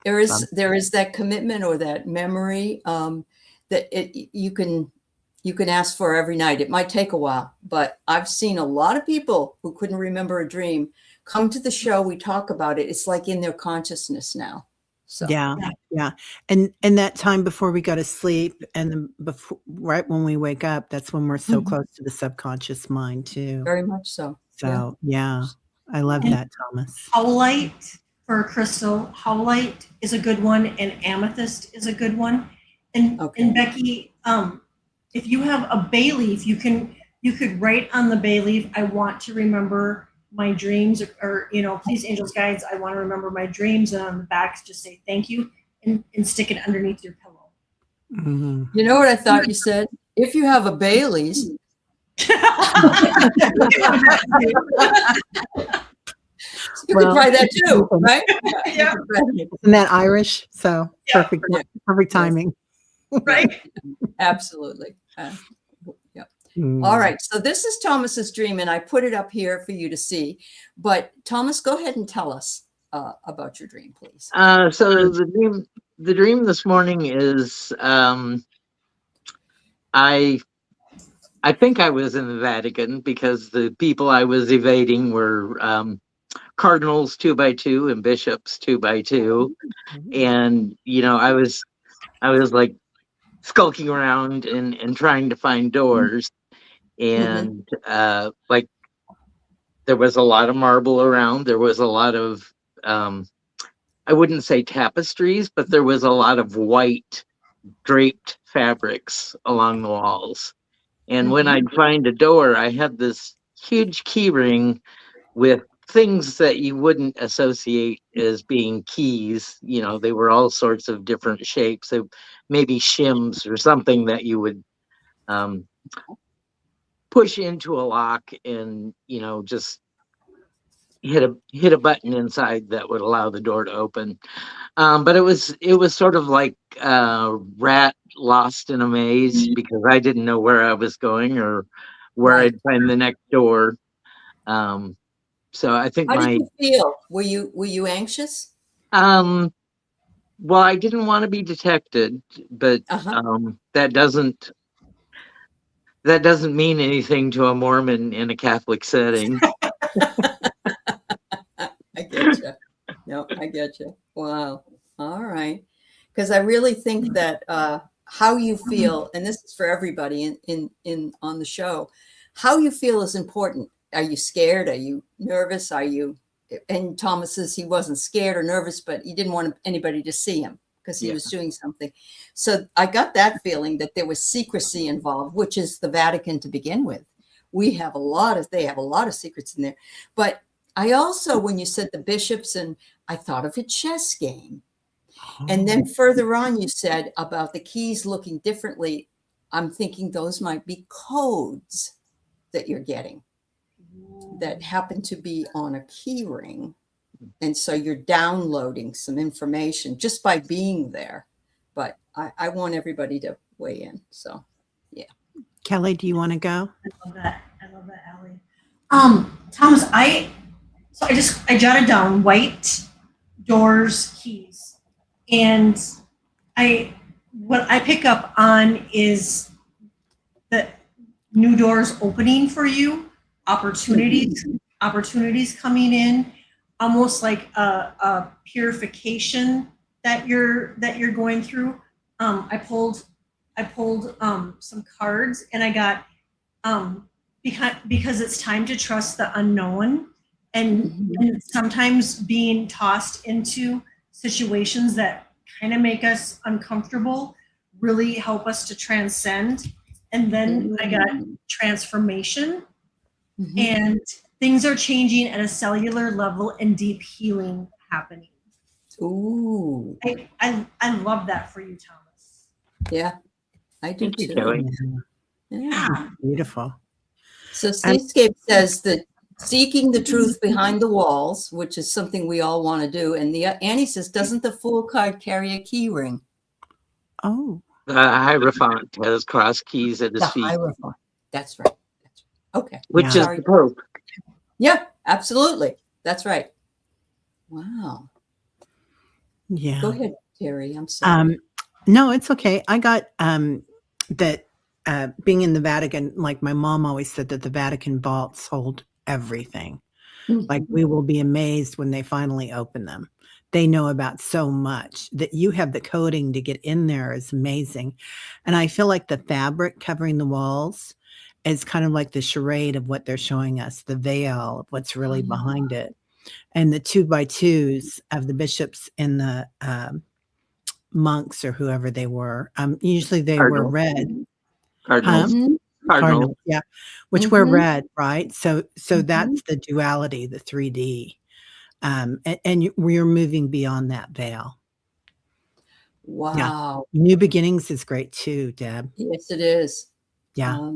There is that commitment or that memory that you can ask for every night. It might take a while, but I've seen a lot of people who couldn't remember a dream come to the show. We talk about it. It's like in their consciousness now. So yeah. And that time before we go to sleep and before, right when we wake up, that's when we're so close to the subconscious mind too. Very much so. So I love that, Thomas. Howlite for a crystal. Howlite is a good one, and amethyst is a good one. And Becky, if you have a bay leaf, you could write on the bay leaf, I want to remember my dreams, or you know, please, angels, guides, I want to remember my dreams. And on the back, just say thank you and stick it underneath your pillow. You know what I thought you said? If you have a Bailey's. You could try that too, right? Yeah. Isn't that Irish? So perfect timing. Right. Absolutely. All right. So this is Thomas's dream, and I put it up here for you to see. But Thomas, go ahead and tell us about your dream, please. So the dream this morning is I think I was in the Vatican because the people I was evading were cardinals 2x2 and bishops 2x2. And, I was like skulking around and trying to find doors. And like there was a lot of marble around. There was a lot of, I wouldn't say tapestries, but there was a lot of white draped fabrics along the walls. And when I'd find a door, I had this huge key ring with things that you wouldn't associate as being keys. They were all sorts of different shapes. So maybe shims or something that you would push into a lock and, just hit a button inside that would allow the door to open. But it was sort of like a rat lost in a maze because I didn't know where I was going or where I'd find the next door. So I think How did you feel? Were you anxious? Well, I didn't want to be detected, but that doesn't mean anything to a Mormon in a Catholic setting. I get you. No, I get you. Wow. All right. Because I really think that how you feel, and this is for everybody in on the show, how you feel is important. Are you scared? Are you nervous? And Thomas says he wasn't scared or nervous, but he didn't want anybody to see him because he was doing something. So I got that feeling that there was secrecy involved, which is the Vatican to begin with. They have a lot of secrets in there. But I also, when you said the bishops, and I thought of a chess game. And then further on, you said about the keys looking differently. I'm thinking those might be codes that you're getting that happen to be on a key ring. And so you're downloading some information just by being there. But I want everybody to weigh in. So, yeah. Kelly, do you want to go? I love that, Aley. Thomas, I jotted down white doors, keys, and what I pick up on is the new doors opening for you, opportunities coming in, almost like a purification that you're going through. I pulled some cards, and I got because it's time to trust the unknown, and sometimes being tossed into situations that kind of make us uncomfortable really help us to transcend. And then I got transformation, and things are changing at a cellular level and deep healing happening. Ooh. I love that for you, Thomas. Yeah, I do Thank you, too. Kelly. Yeah. Beautiful. So Seascape says that seeking the truth behind the walls, which is something we all want to do. And Annie says, doesn't the Fool card carry a key ring? Oh. The Hierophant has cross keys at his The feet. Hierophant. That's right. Okay. Which is the Pope. Yeah, absolutely. That's right. Wow. Yeah. Go ahead, Teri. I'm sorry. No, it's okay. I got that being in the Vatican, like my mom always said that the Vatican vaults hold everything. Like we will be amazed when they finally open them. They know about so much that you have the coding to get in there is amazing. And I feel like the fabric covering the walls is kind of like the charade of what they're showing us, the veil of what's really behind it. And the 2x2s of the bishops and the monks or whoever they were. Usually they were red. Cardinals. Cardinals, yeah, which were red, right? So that's the duality, the 3D. And we're moving beyond that veil. Wow. Yeah. New Beginnings is great too, Deb. Yes, it is. Yeah.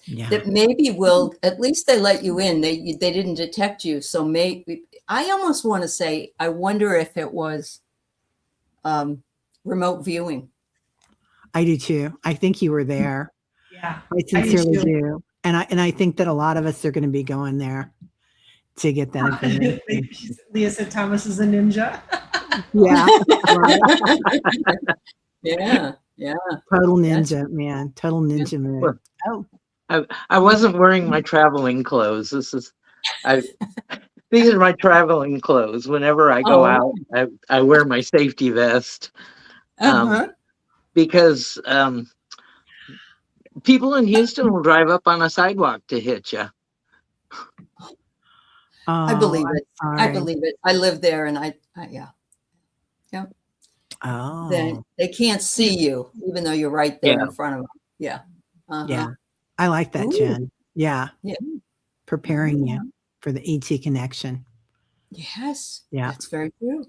Yeah. That maybe will, at least they let you in. They didn't detect you. So maybe, I almost want to say, I wonder if it was remote viewing. I do too. I think you were there. Yeah. I sincerely do. And I think that a lot of us are going to be going there to get that information. Leah said Thomas is a ninja. Yeah. Yeah. Total ninja, man. Total ninja move. I wasn't wearing my traveling clothes. This is These are my traveling clothes. Whenever I go out, I wear my safety vest. Because people in Houston will drive up on a sidewalk to hit you. I believe it. I believe it. I live there, and yeah. Oh, they can't see you, even though you're right there in front of them. Yeah. Yeah. I like that, Jen. Yeah. Preparing you for the ET connection. Yes. Yeah. That's very true.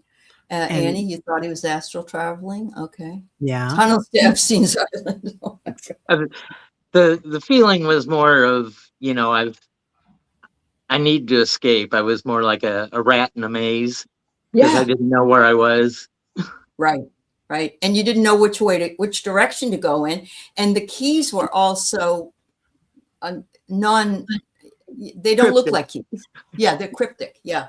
Annie, you thought he was astral traveling? Okay. Yeah. Tunnels to Epstein's Island. The feeling was more of, I need to escape. I was more like a rat in a maze because I didn't know where I was. Right. And you didn't know which direction to go in. And the keys were also they don't Cryptic. look like keys. Yeah, they're cryptic. Yeah.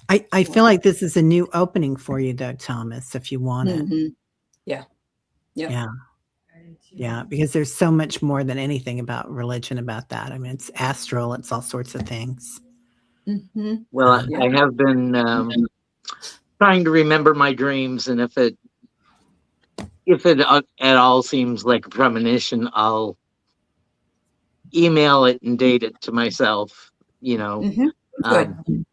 I feel like this is a new opening for you, Doug Thomas, if you want it. Yeah, because there's so much more than anything about religion about that. I mean, it's astral, it's all sorts of things. Well, I have been trying to remember my dreams, and if it at all seems like a premonition, I'll email it and date it to myself. Good.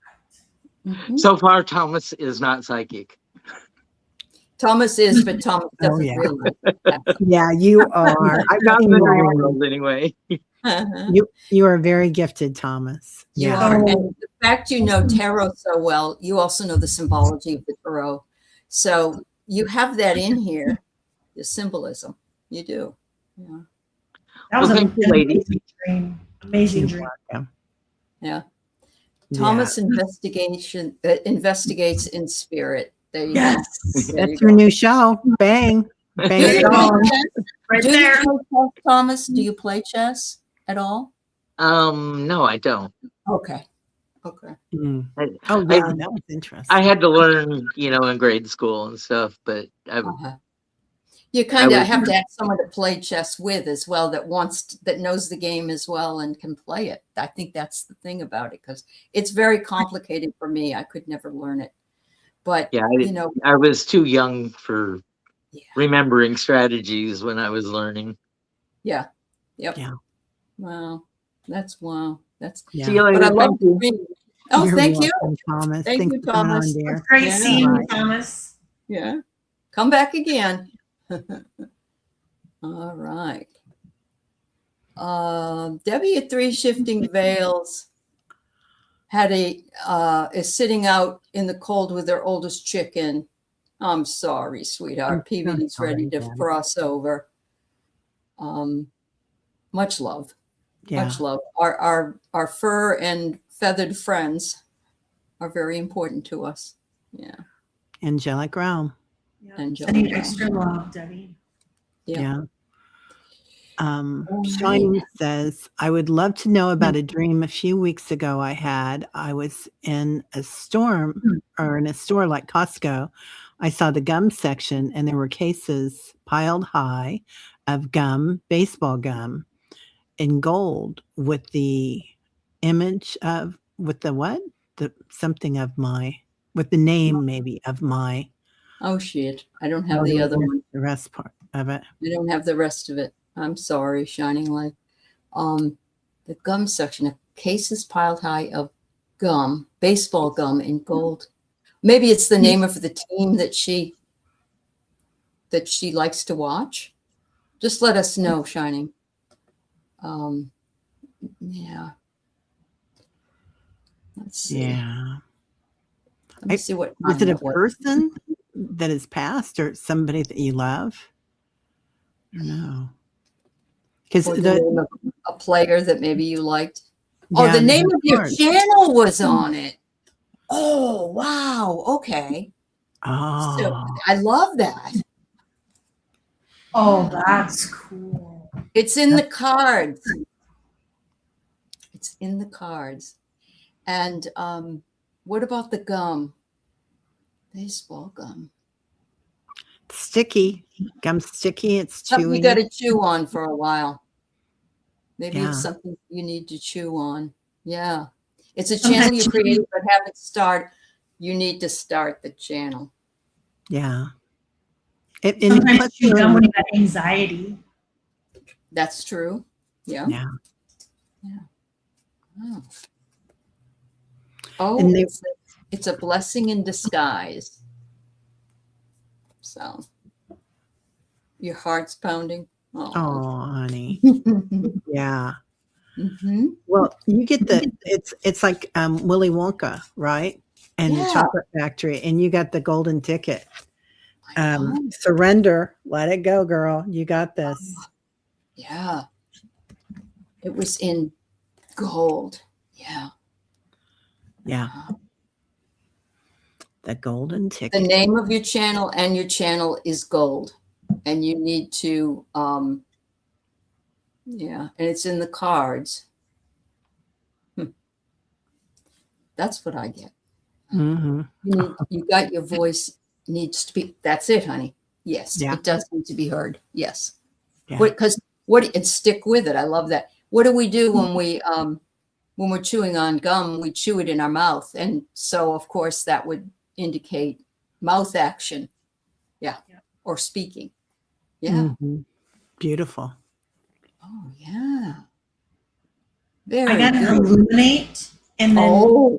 So far, Thomas is not psychic. Thomas is, but Thomas doesn't really. Yeah, you are. Not in the real world, anyway. You are very gifted, Thomas. You are. And the fact you know tarot so well, you also know the symbology of the tarot. So you have that in here, the symbolism. You do. Yeah. That was an amazing dream. Amazing dream. Yeah. Thomas investigates in spirit. There you go. That's your new show. Bang. Bang. Right there. Thomas, do you play chess at all? No, I don't. Okay. Mm. That was interesting. I had to learn, in grade school and stuff, but you kind of have to have someone to play chess with as well that knows the game as well and can play it. I think that's the thing about it, because it's very complicated for me. I could never learn it. But I was too young for remembering strategies when I was learning. Yeah. Yep. Yeah. Wow. That's See you later. But I love the thank you. Welcome, Thomas. Thank you, Thomas. It's great seeing you, Thomas. Yeah. Come back again. All right. Debbie at 3 Shifting Veils is sitting out in the cold with their oldest chicken. I'm sorry, sweetheart. PVD's ready to cross over. Much love. Yeah. Much love. Our fur and feathered friends are very important to us. Yeah. Angelic realm. Sending extra love, Debbie. Yeah. Shining says, I would love to know about a dream a few weeks ago I had. I was in a store like Costco. I saw the gum section and there were cases piled high of gum, baseball gum, in gold with the image of, with the what? With the name maybe of my. Oh shit. I don't have the other one. The rest part of it. I don't have the rest of it. I'm sorry, Shining Light. The gum section, of cases piled high of gum, baseball gum in gold. Maybe it's the name of the team that she likes to watch. Just let us know, Shining. Yeah. Let's see. Yeah. Let me see what. Is it a person that has passed or somebody that you love? I don't know. Because a player that maybe you liked. Oh, the name of your channel was on it. Oh, wow. Okay. Oh. So I love that. Oh, that's cool. It's in the cards. It's in the cards. And what about the gum? Baseball gum. Sticky. Gum sticky. It's chewy. Something you got to chew on for a while. Maybe it's something you need to chew on. Yeah. It's a channel you created, but haven't start. You need to start the channel. Yeah. Sometimes you done when you got anxiety. That's true. Yeah. Yeah. Oh, oh it's a blessing in disguise. So your heart's pounding. Oh, honey. Yeah. Mm-hmm. Well, you get it's like Willy Wonka, right? And the chocolate factory, and you got the golden ticket. Surrender, let it go, girl. You got this. Yeah. It was in gold. Yeah. Yeah. The golden ticket. The name of your channel and your channel is gold. And you need to yeah, and it's in the cards. That's what I get. Mm-hmm. You got your voice needs to be, that's it, honey. Yes, it does need to be heard. Yes. Because and stick with it. I love that. What do we do when we're chewing on gum? We chew it in our mouth. And so, of course, that would indicate mouth action. Yeah. Or speaking. Yeah. Mm-hmm. Beautiful. Oh, yeah. I got to illuminate and then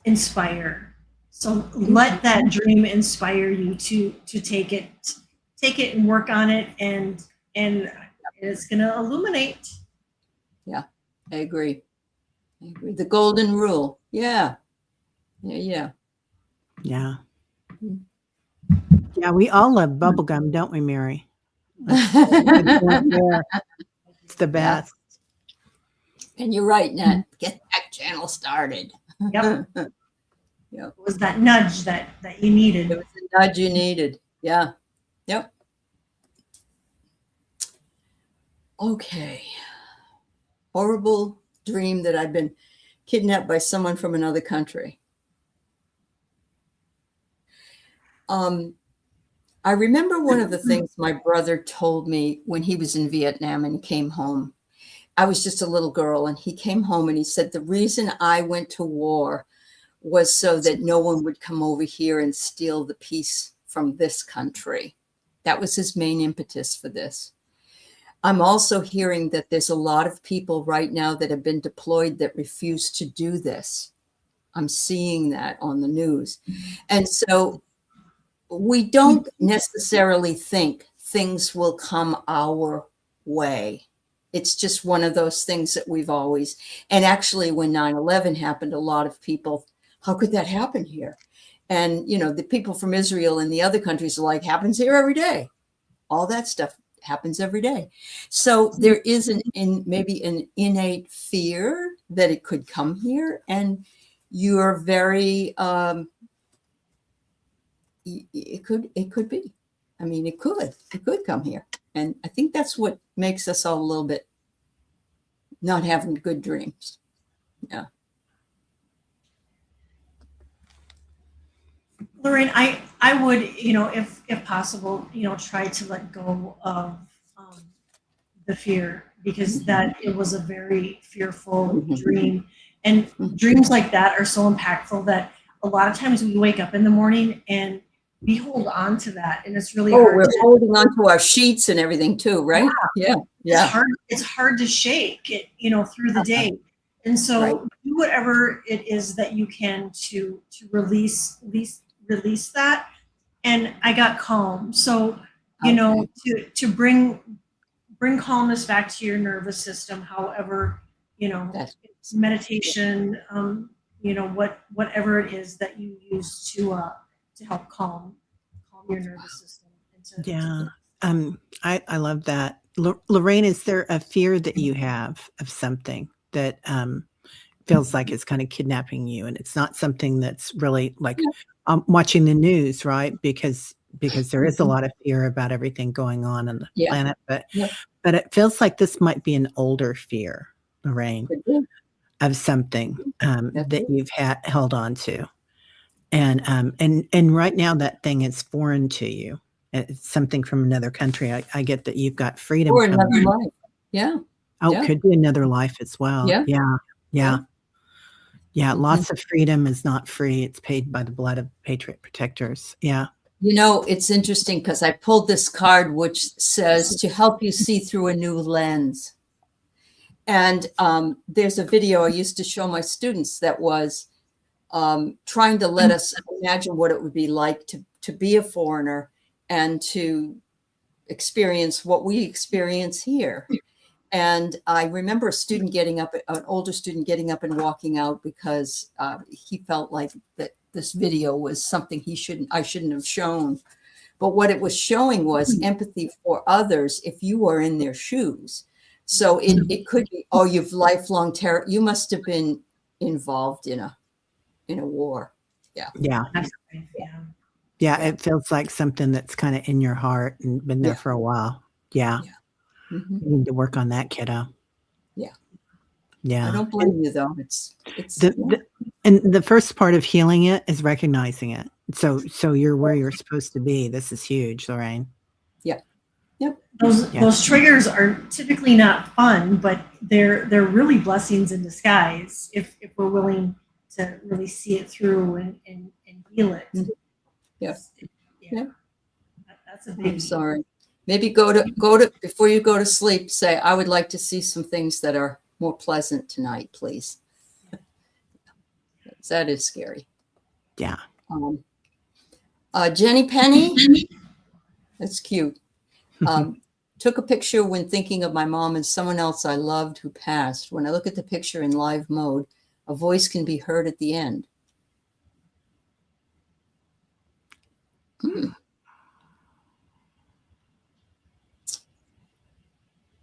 inspire. So let that dream inspire you to take it and work on it, and it's going to illuminate. Yeah, I agree. The golden rule. Yeah. Yeah. Yeah. Yeah, we all love bubblegum, don't we, Mary? It's the best. And you're right, Nat. Get that channel started. Yep. It was that nudge that you needed. It was the nudge you needed. Yeah. Yep. Okay. Horrible dream that I'd been kidnapped by someone from another country. I remember one of the things my brother told me when he was in Vietnam and came home. I was just a little girl, and he came home and he said, the reason I went to war was so that no one would come over here and steal the peace from this country. That was his main impetus for this. I'm also hearing that there's a lot of people right now that have been deployed that refuse to do this. I'm seeing that on the news. And so we don't necessarily think things will come our way. It's just one of those things that we've always, and actually when 9/11 happened, a lot of people, how could that happen here? And, the people from Israel and the other countries are like, happens here every day. All that stuff happens every day. So there is maybe an innate fear that it could come here. And you're very, it could be. I mean, it could come here. And I think that's what makes us all a little bit not having good dreams. Yeah. Lorraine, I would, if possible, try to let go of the fear, because that it was a very fearful dream. And dreams like that are so impactful that a lot of times we wake up in the morning and we hold on to that, and it's really hard. We're holding on to our sheets and everything too, right? Yeah. It's hard to shake it, through the day. And so do whatever it is that you can to release that. And I got calm. So, to bring calmness back to your nervous system, however, it's meditation, whatever it is that you use to help calm your nervous system. I love that. Lorraine, is there a fear that you have of something that feels like it's kind of kidnapping you, and it's not something that's really like watching the news, right? Because there is a lot of fear about everything going on the planet, but it feels like this might be an older fear, Lorraine, of something that you've held on to. And right now that thing is foreign to you. It's something from another country. I get that you've got freedom. Or another life. Yeah. Oh, it could be another life as well. Yeah. Yeah, loss of freedom is not free. It's paid by the blood of patriot protectors. Yeah. You know, it's interesting because I pulled this card which says to help you see through a new lens. And there's a video I used to show my students that was trying to let us imagine what it would be like to be a foreigner and to experience what we experience here. And I remember a student getting up, an older student getting up and walking out because he felt like that this video was something I shouldn't have shown. But what it was showing was empathy for others if you were in their shoes. So it could be, oh, you've lifelong terror. You must have been involved in a war. Yeah. Yeah. Yeah. Yeah. It feels like something that's kind of in your heart and been there for a while. Yeah. Mm-hmm. You need to work on that, kiddo. Yeah. Yeah. I don't blame you though. It's and the first part of healing it is recognizing it. So you're where you're supposed to be. This is huge, Lorraine. Yeah. Yep. Those triggers are typically not fun, but they're really blessings in disguise if we're willing to really see it through and heal it. Yes. Yeah. That's a big. I'm sorry. Maybe go to before you go to sleep, say, I would like to see some things that are more pleasant tonight, please. That is scary. Yeah. Jenny Penny, that's cute. Took a picture when thinking of my mom and someone else I loved who passed. When I look at the picture in live mode, a voice can be heard at the end.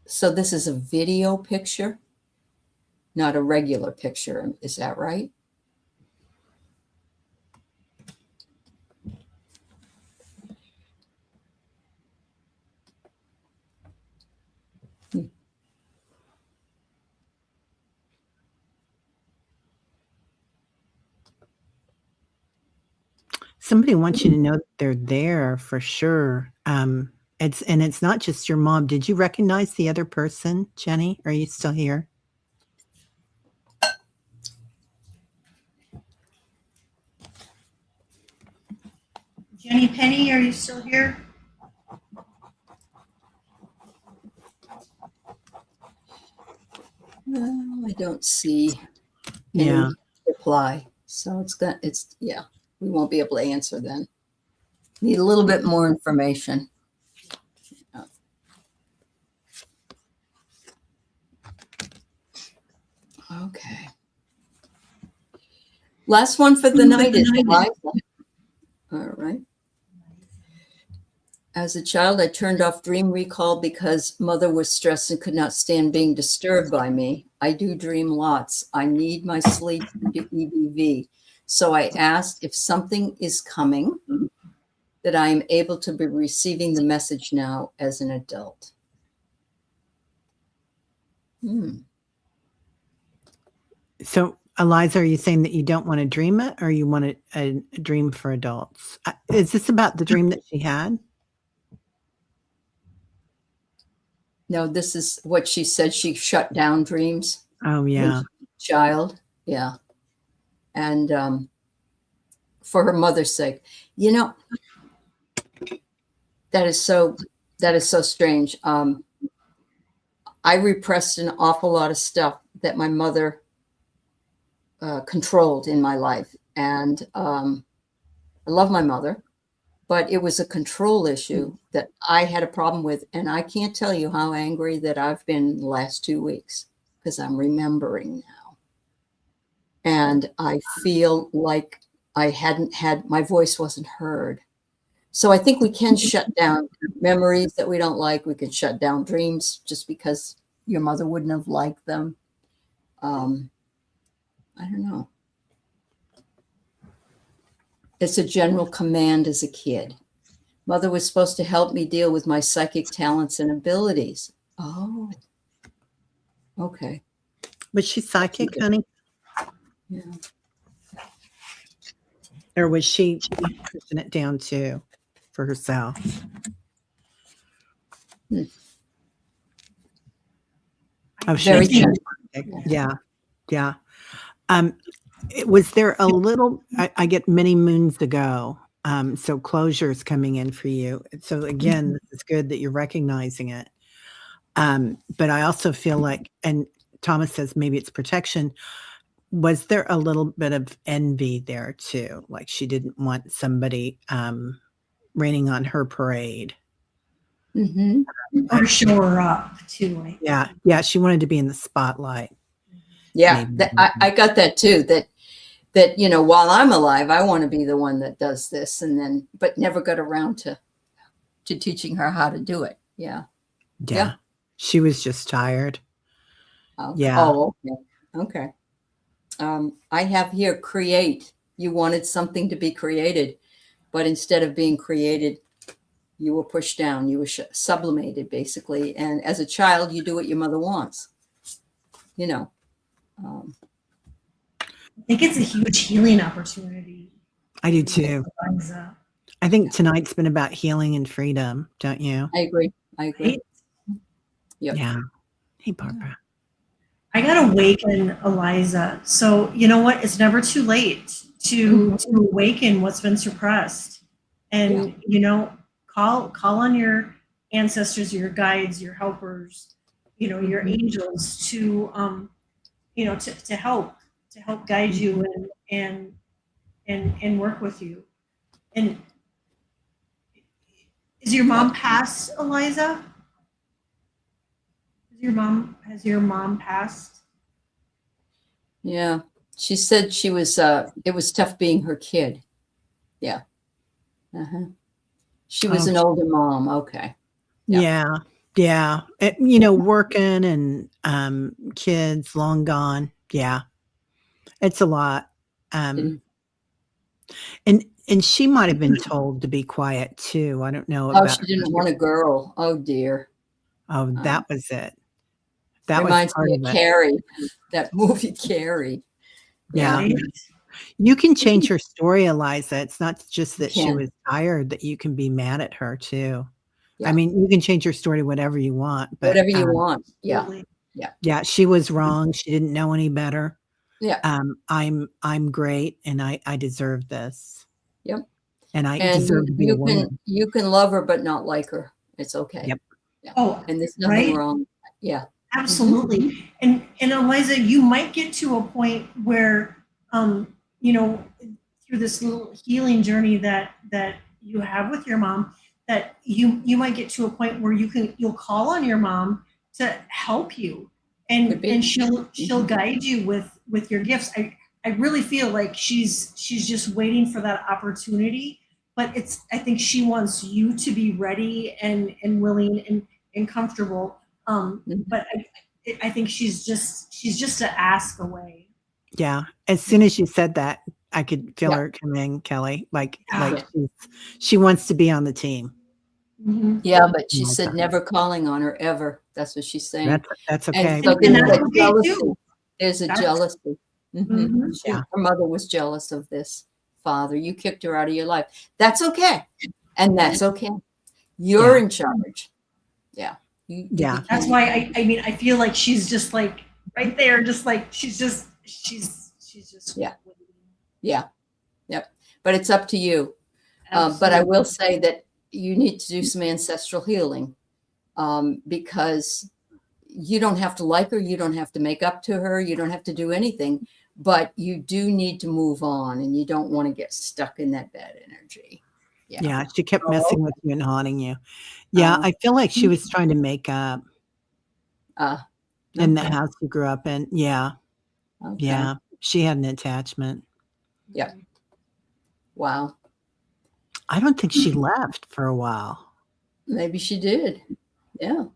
So this is a video picture, not a regular picture. Is that right? Somebody wants you to know that they're there for sure. It's not just your mom. Did you recognize the other person, Jenny? Are you still here? Jenny Penny, are you still here? I don't see any reply. So we won't be able to answer then. Need a little bit more information. Okay. Last one for the night is Liza. All right. As a child, I turned off dream recall because mother was stressed and could not stand being disturbed by me. I do dream lots. I need my sleep to EBV. So I asked if something is coming, that I am able to be receiving the message now as an adult. So, Eliza, are you saying that you don't want to dream it or you want a dream for adults? Is this about the dream that she had? No, this is what she said. She shut down dreams. Oh, yeah. Child. Yeah. And for her mother's sake, that is so strange. I repressed an awful lot of stuff that my mother controlled in my life. And I love my mother, but it was a control issue that I had a problem with. And I can't tell you how angry that I've been the last 2 weeks because I'm remembering now. And I feel like my voice wasn't heard. So I think we can shut down memories that we don't like. We can shut down dreams just because your mother wouldn't have liked them. I don't know. It's a general command as a kid. Mother was supposed to help me deal with my psychic talents and abilities. Oh, okay. Was she psychic, honey? Yeah. Or was she pushing it down too for herself? Very yeah. Was there a little, I get many moons to go. So closure is coming in for you. So again, this is good that you're recognizing it. But I also feel like, and Thomas says maybe it's protection. Was there a little bit of envy there too? Like she didn't want somebody raining on her parade. Or show her up too. Like. Yeah. She wanted to be in the spotlight. Yeah, I got that too. That while I'm alive, I want to be the one that does this, but never got around to teaching her how to do it. Yeah. She was just tired. Yeah. Oh, okay. I have here create. You wanted something to be created, but instead of being created, you were pushed down. You were sublimated, basically. And as a child, you do what your mother wants. I think it's a huge healing opportunity. I do too. I think tonight's been about healing and freedom, don't you? I agree. Right? Yep. Yeah. Hey, Barbara. I got to awaken Eliza. So you know what? It's never too late to awaken what's been suppressed. And, call on your ancestors, your guides, your helpers, your angels to help guide you and work with you. And is your mom passed, Eliza? Has your mom passed? Yeah. She said she was it was tough being her kid. Yeah. She was an older mom. Okay. Yeah. Working and kids long gone. Yeah. It's a lot. And she might have been told to be quiet too. I don't know. Oh, she didn't want a girl. Oh dear. Oh, that was it. That reminds was me of Carrie, that movie Carrie. Yeah. You can change her story, Eliza. It's not just that she was tired, that you can be mad at her too. Yeah. I mean, you can change your story whatever you want. But, whatever you want. Yeah. Yeah. She was wrong. She didn't know any better. Yeah. I'm great and I deserve this. Yep. And I deserve to be a woman. You can love her but not like her. It's okay. Yep. Yeah. Oh, and there's nothing wrong. Yeah. Absolutely. And Eliza, you might get to a point where through this little healing journey that you have with your mom, that you might get to a point where you'll call on your mom to help you, and she'll guide you with your gifts. I really feel like she's just waiting for that opportunity, but I think she wants you to be ready and willing and comfortable. But I think she's just an ask away. Yeah. As soon as you said that, I could feel her coming, Kelly. Like she wants to be on the team. Mm-hmm. Yeah, but she said never calling on her ever. That's what she's saying. That's okay. And so there's a jealousy. Mm-hmm. Yeah. Her mother was jealous of this father. You kicked her out of your life. That's okay. And that's okay. You're in charge. Yeah. That's why I feel like she's just like right there, just like she's just Yep. But it's up to you. But I will say that you need to do some ancestral healing, because you don't have to like her, you don't have to make up to her, you don't have to do anything, but you do need to move on, and you don't want to get stuck in that bad energy. Yeah, she kept messing with you and haunting you. Yeah, I feel like she was trying to make up in the house you grew up in. Yeah. Okay. Yeah, she had an attachment. Yeah. Wow. I don't think she left for a while. Maybe she did. Yeah.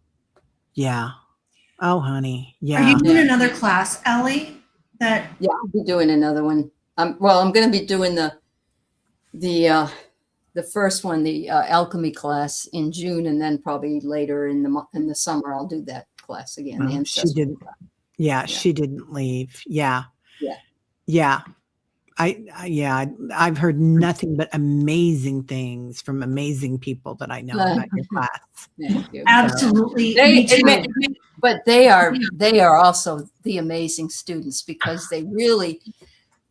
Yeah. Oh, honey. Yeah. Are you doing another class, Aley? Yeah, I'll be doing another one. I'm going to be doing the first one, the alchemy class in June, and then probably later in the summer I'll do that class again. She didn't. Yeah, she didn't leave. Yeah. I've heard nothing but amazing things from amazing people that I know about your class. Thank you. Absolutely. But they are also the amazing students, because they really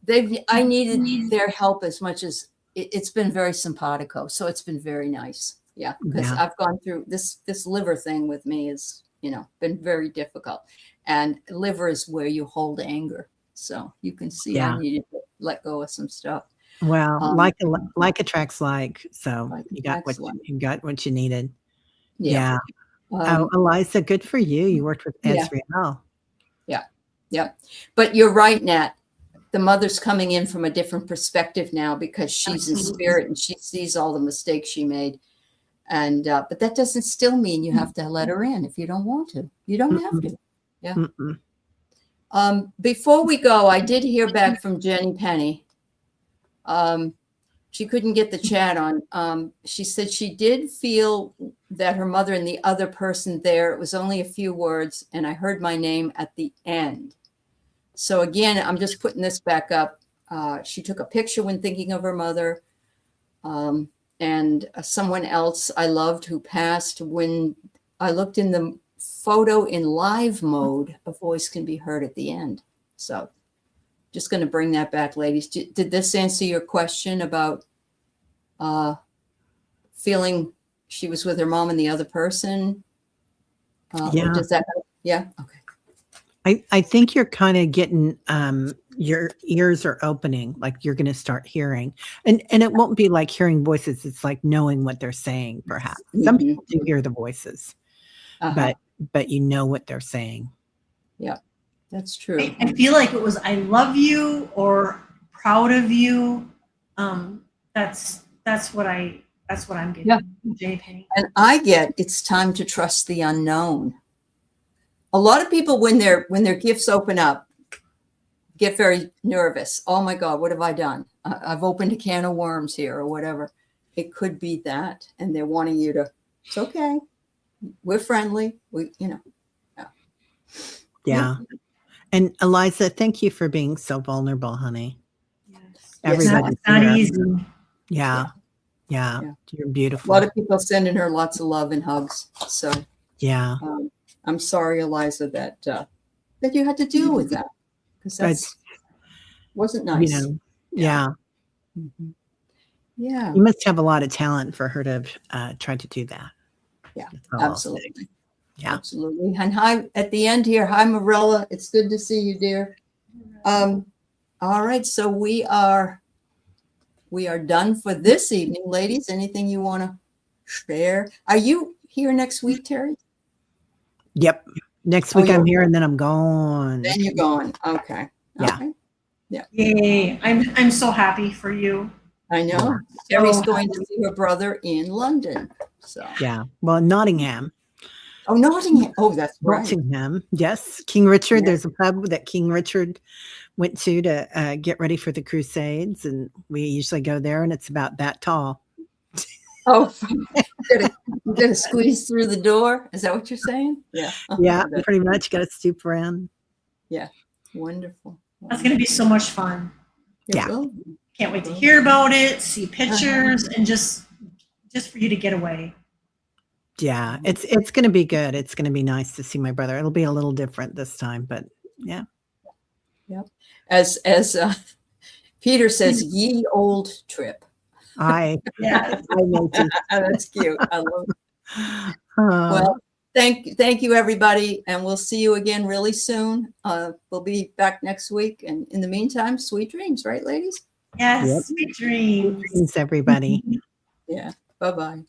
I needed their help as much as it's been very simpatico. So it's been very nice. Yeah. Because I've gone through this liver thing with me is, been very difficult. And liver is where you hold anger. So you can see I needed to let go of some stuff. Well, like attracts like. So you got what you needed. Yeah. Eliza, good for you. You worked with Ezreal. Yeah. Yeah. But you're right, Nat. The mother's coming in from a different perspective now because she's in spirit and she sees all the mistakes she made. And but that doesn't still mean you have to let her in if you don't want to. You don't have to. Yeah. Before we go, I did hear back from Jenny Penny. She couldn't get the chat on. She said she did feel that her mother and the other person there, it was only a few words, and I heard my name at the end. So again, I'm just putting this back up. She took a picture when thinking of her mother. And someone else I loved who passed, when I looked in the photo in live mode, a voice can be heard at the end. So just going to bring that back, ladies. Did this answer your question about feeling she was with her mom and the other person? Yeah. Does that? Yeah. Okay. I think you're kind of getting your ears are opening, like you're going to start hearing, and it won't be like hearing voices. It's like knowing what they're saying. Perhaps some people do hear the voices, but you know what they're saying. Yeah, that's true. I feel like it was "I love you" or "proud of you." That's what I'm getting. Yeah. Jenny Penny. And I get it's time to trust the unknown. A lot of people, when their gifts open up, get very nervous. Oh my God, what have I done? I've opened a can of worms here or whatever. It could be that. And they're wanting you to, it's okay. We're friendly. Yeah. And Eliza, thank you for being so vulnerable, honey. Yes. Everybody's not here. easy. Yeah. You're beautiful. A lot of people sending her lots of love and hugs. So yeah. I'm sorry, Eliza, that you had to deal with that, because that wasn't nice. Yeah. Yeah. You must have a lot of talent for her to try to do that. Yeah, absolutely. Yeah, absolutely. And hi at the end here. Hi, Marilla. It's good to see you, dear. All right, so we are done for this evening, ladies. Anything you want to share? Are you here next week, Teri? Yep. Next week I'm here and then I'm gone. Then you're gone. Okay. Yeah. Okay. Yeah. Yay. I'm so happy for you. I know. Teri's going to see her brother in London. So yeah. Well, Nottingham. Oh, Nottingham. Oh, that's right. Nottingham. Yes. King Richard. Yeah. There's a pub that King Richard went to get ready for the Crusades, and we usually go there, and it's about that tall. Oh, you gotta squeeze through the door. Is that what you're saying? Yeah. Yeah, pretty much. Got to stoop around. Yeah. Wonderful. That's going to be so much fun. Yeah. Can't wait to hear about it, see pictures, and just for you to get away. Yeah, it's going to be good. It's going to be nice to see my brother. It'll be a little different this time, but yeah. Yep. As Peter says, ye old trip. I know too. That's cute. I love it. Well, thank you, everybody, and we'll see you again really soon. We'll be back next week, and in the meantime, sweet dreams, right, ladies? Yes, sweet dreams. Sweet dreams, everybody. Yeah. Bye-bye.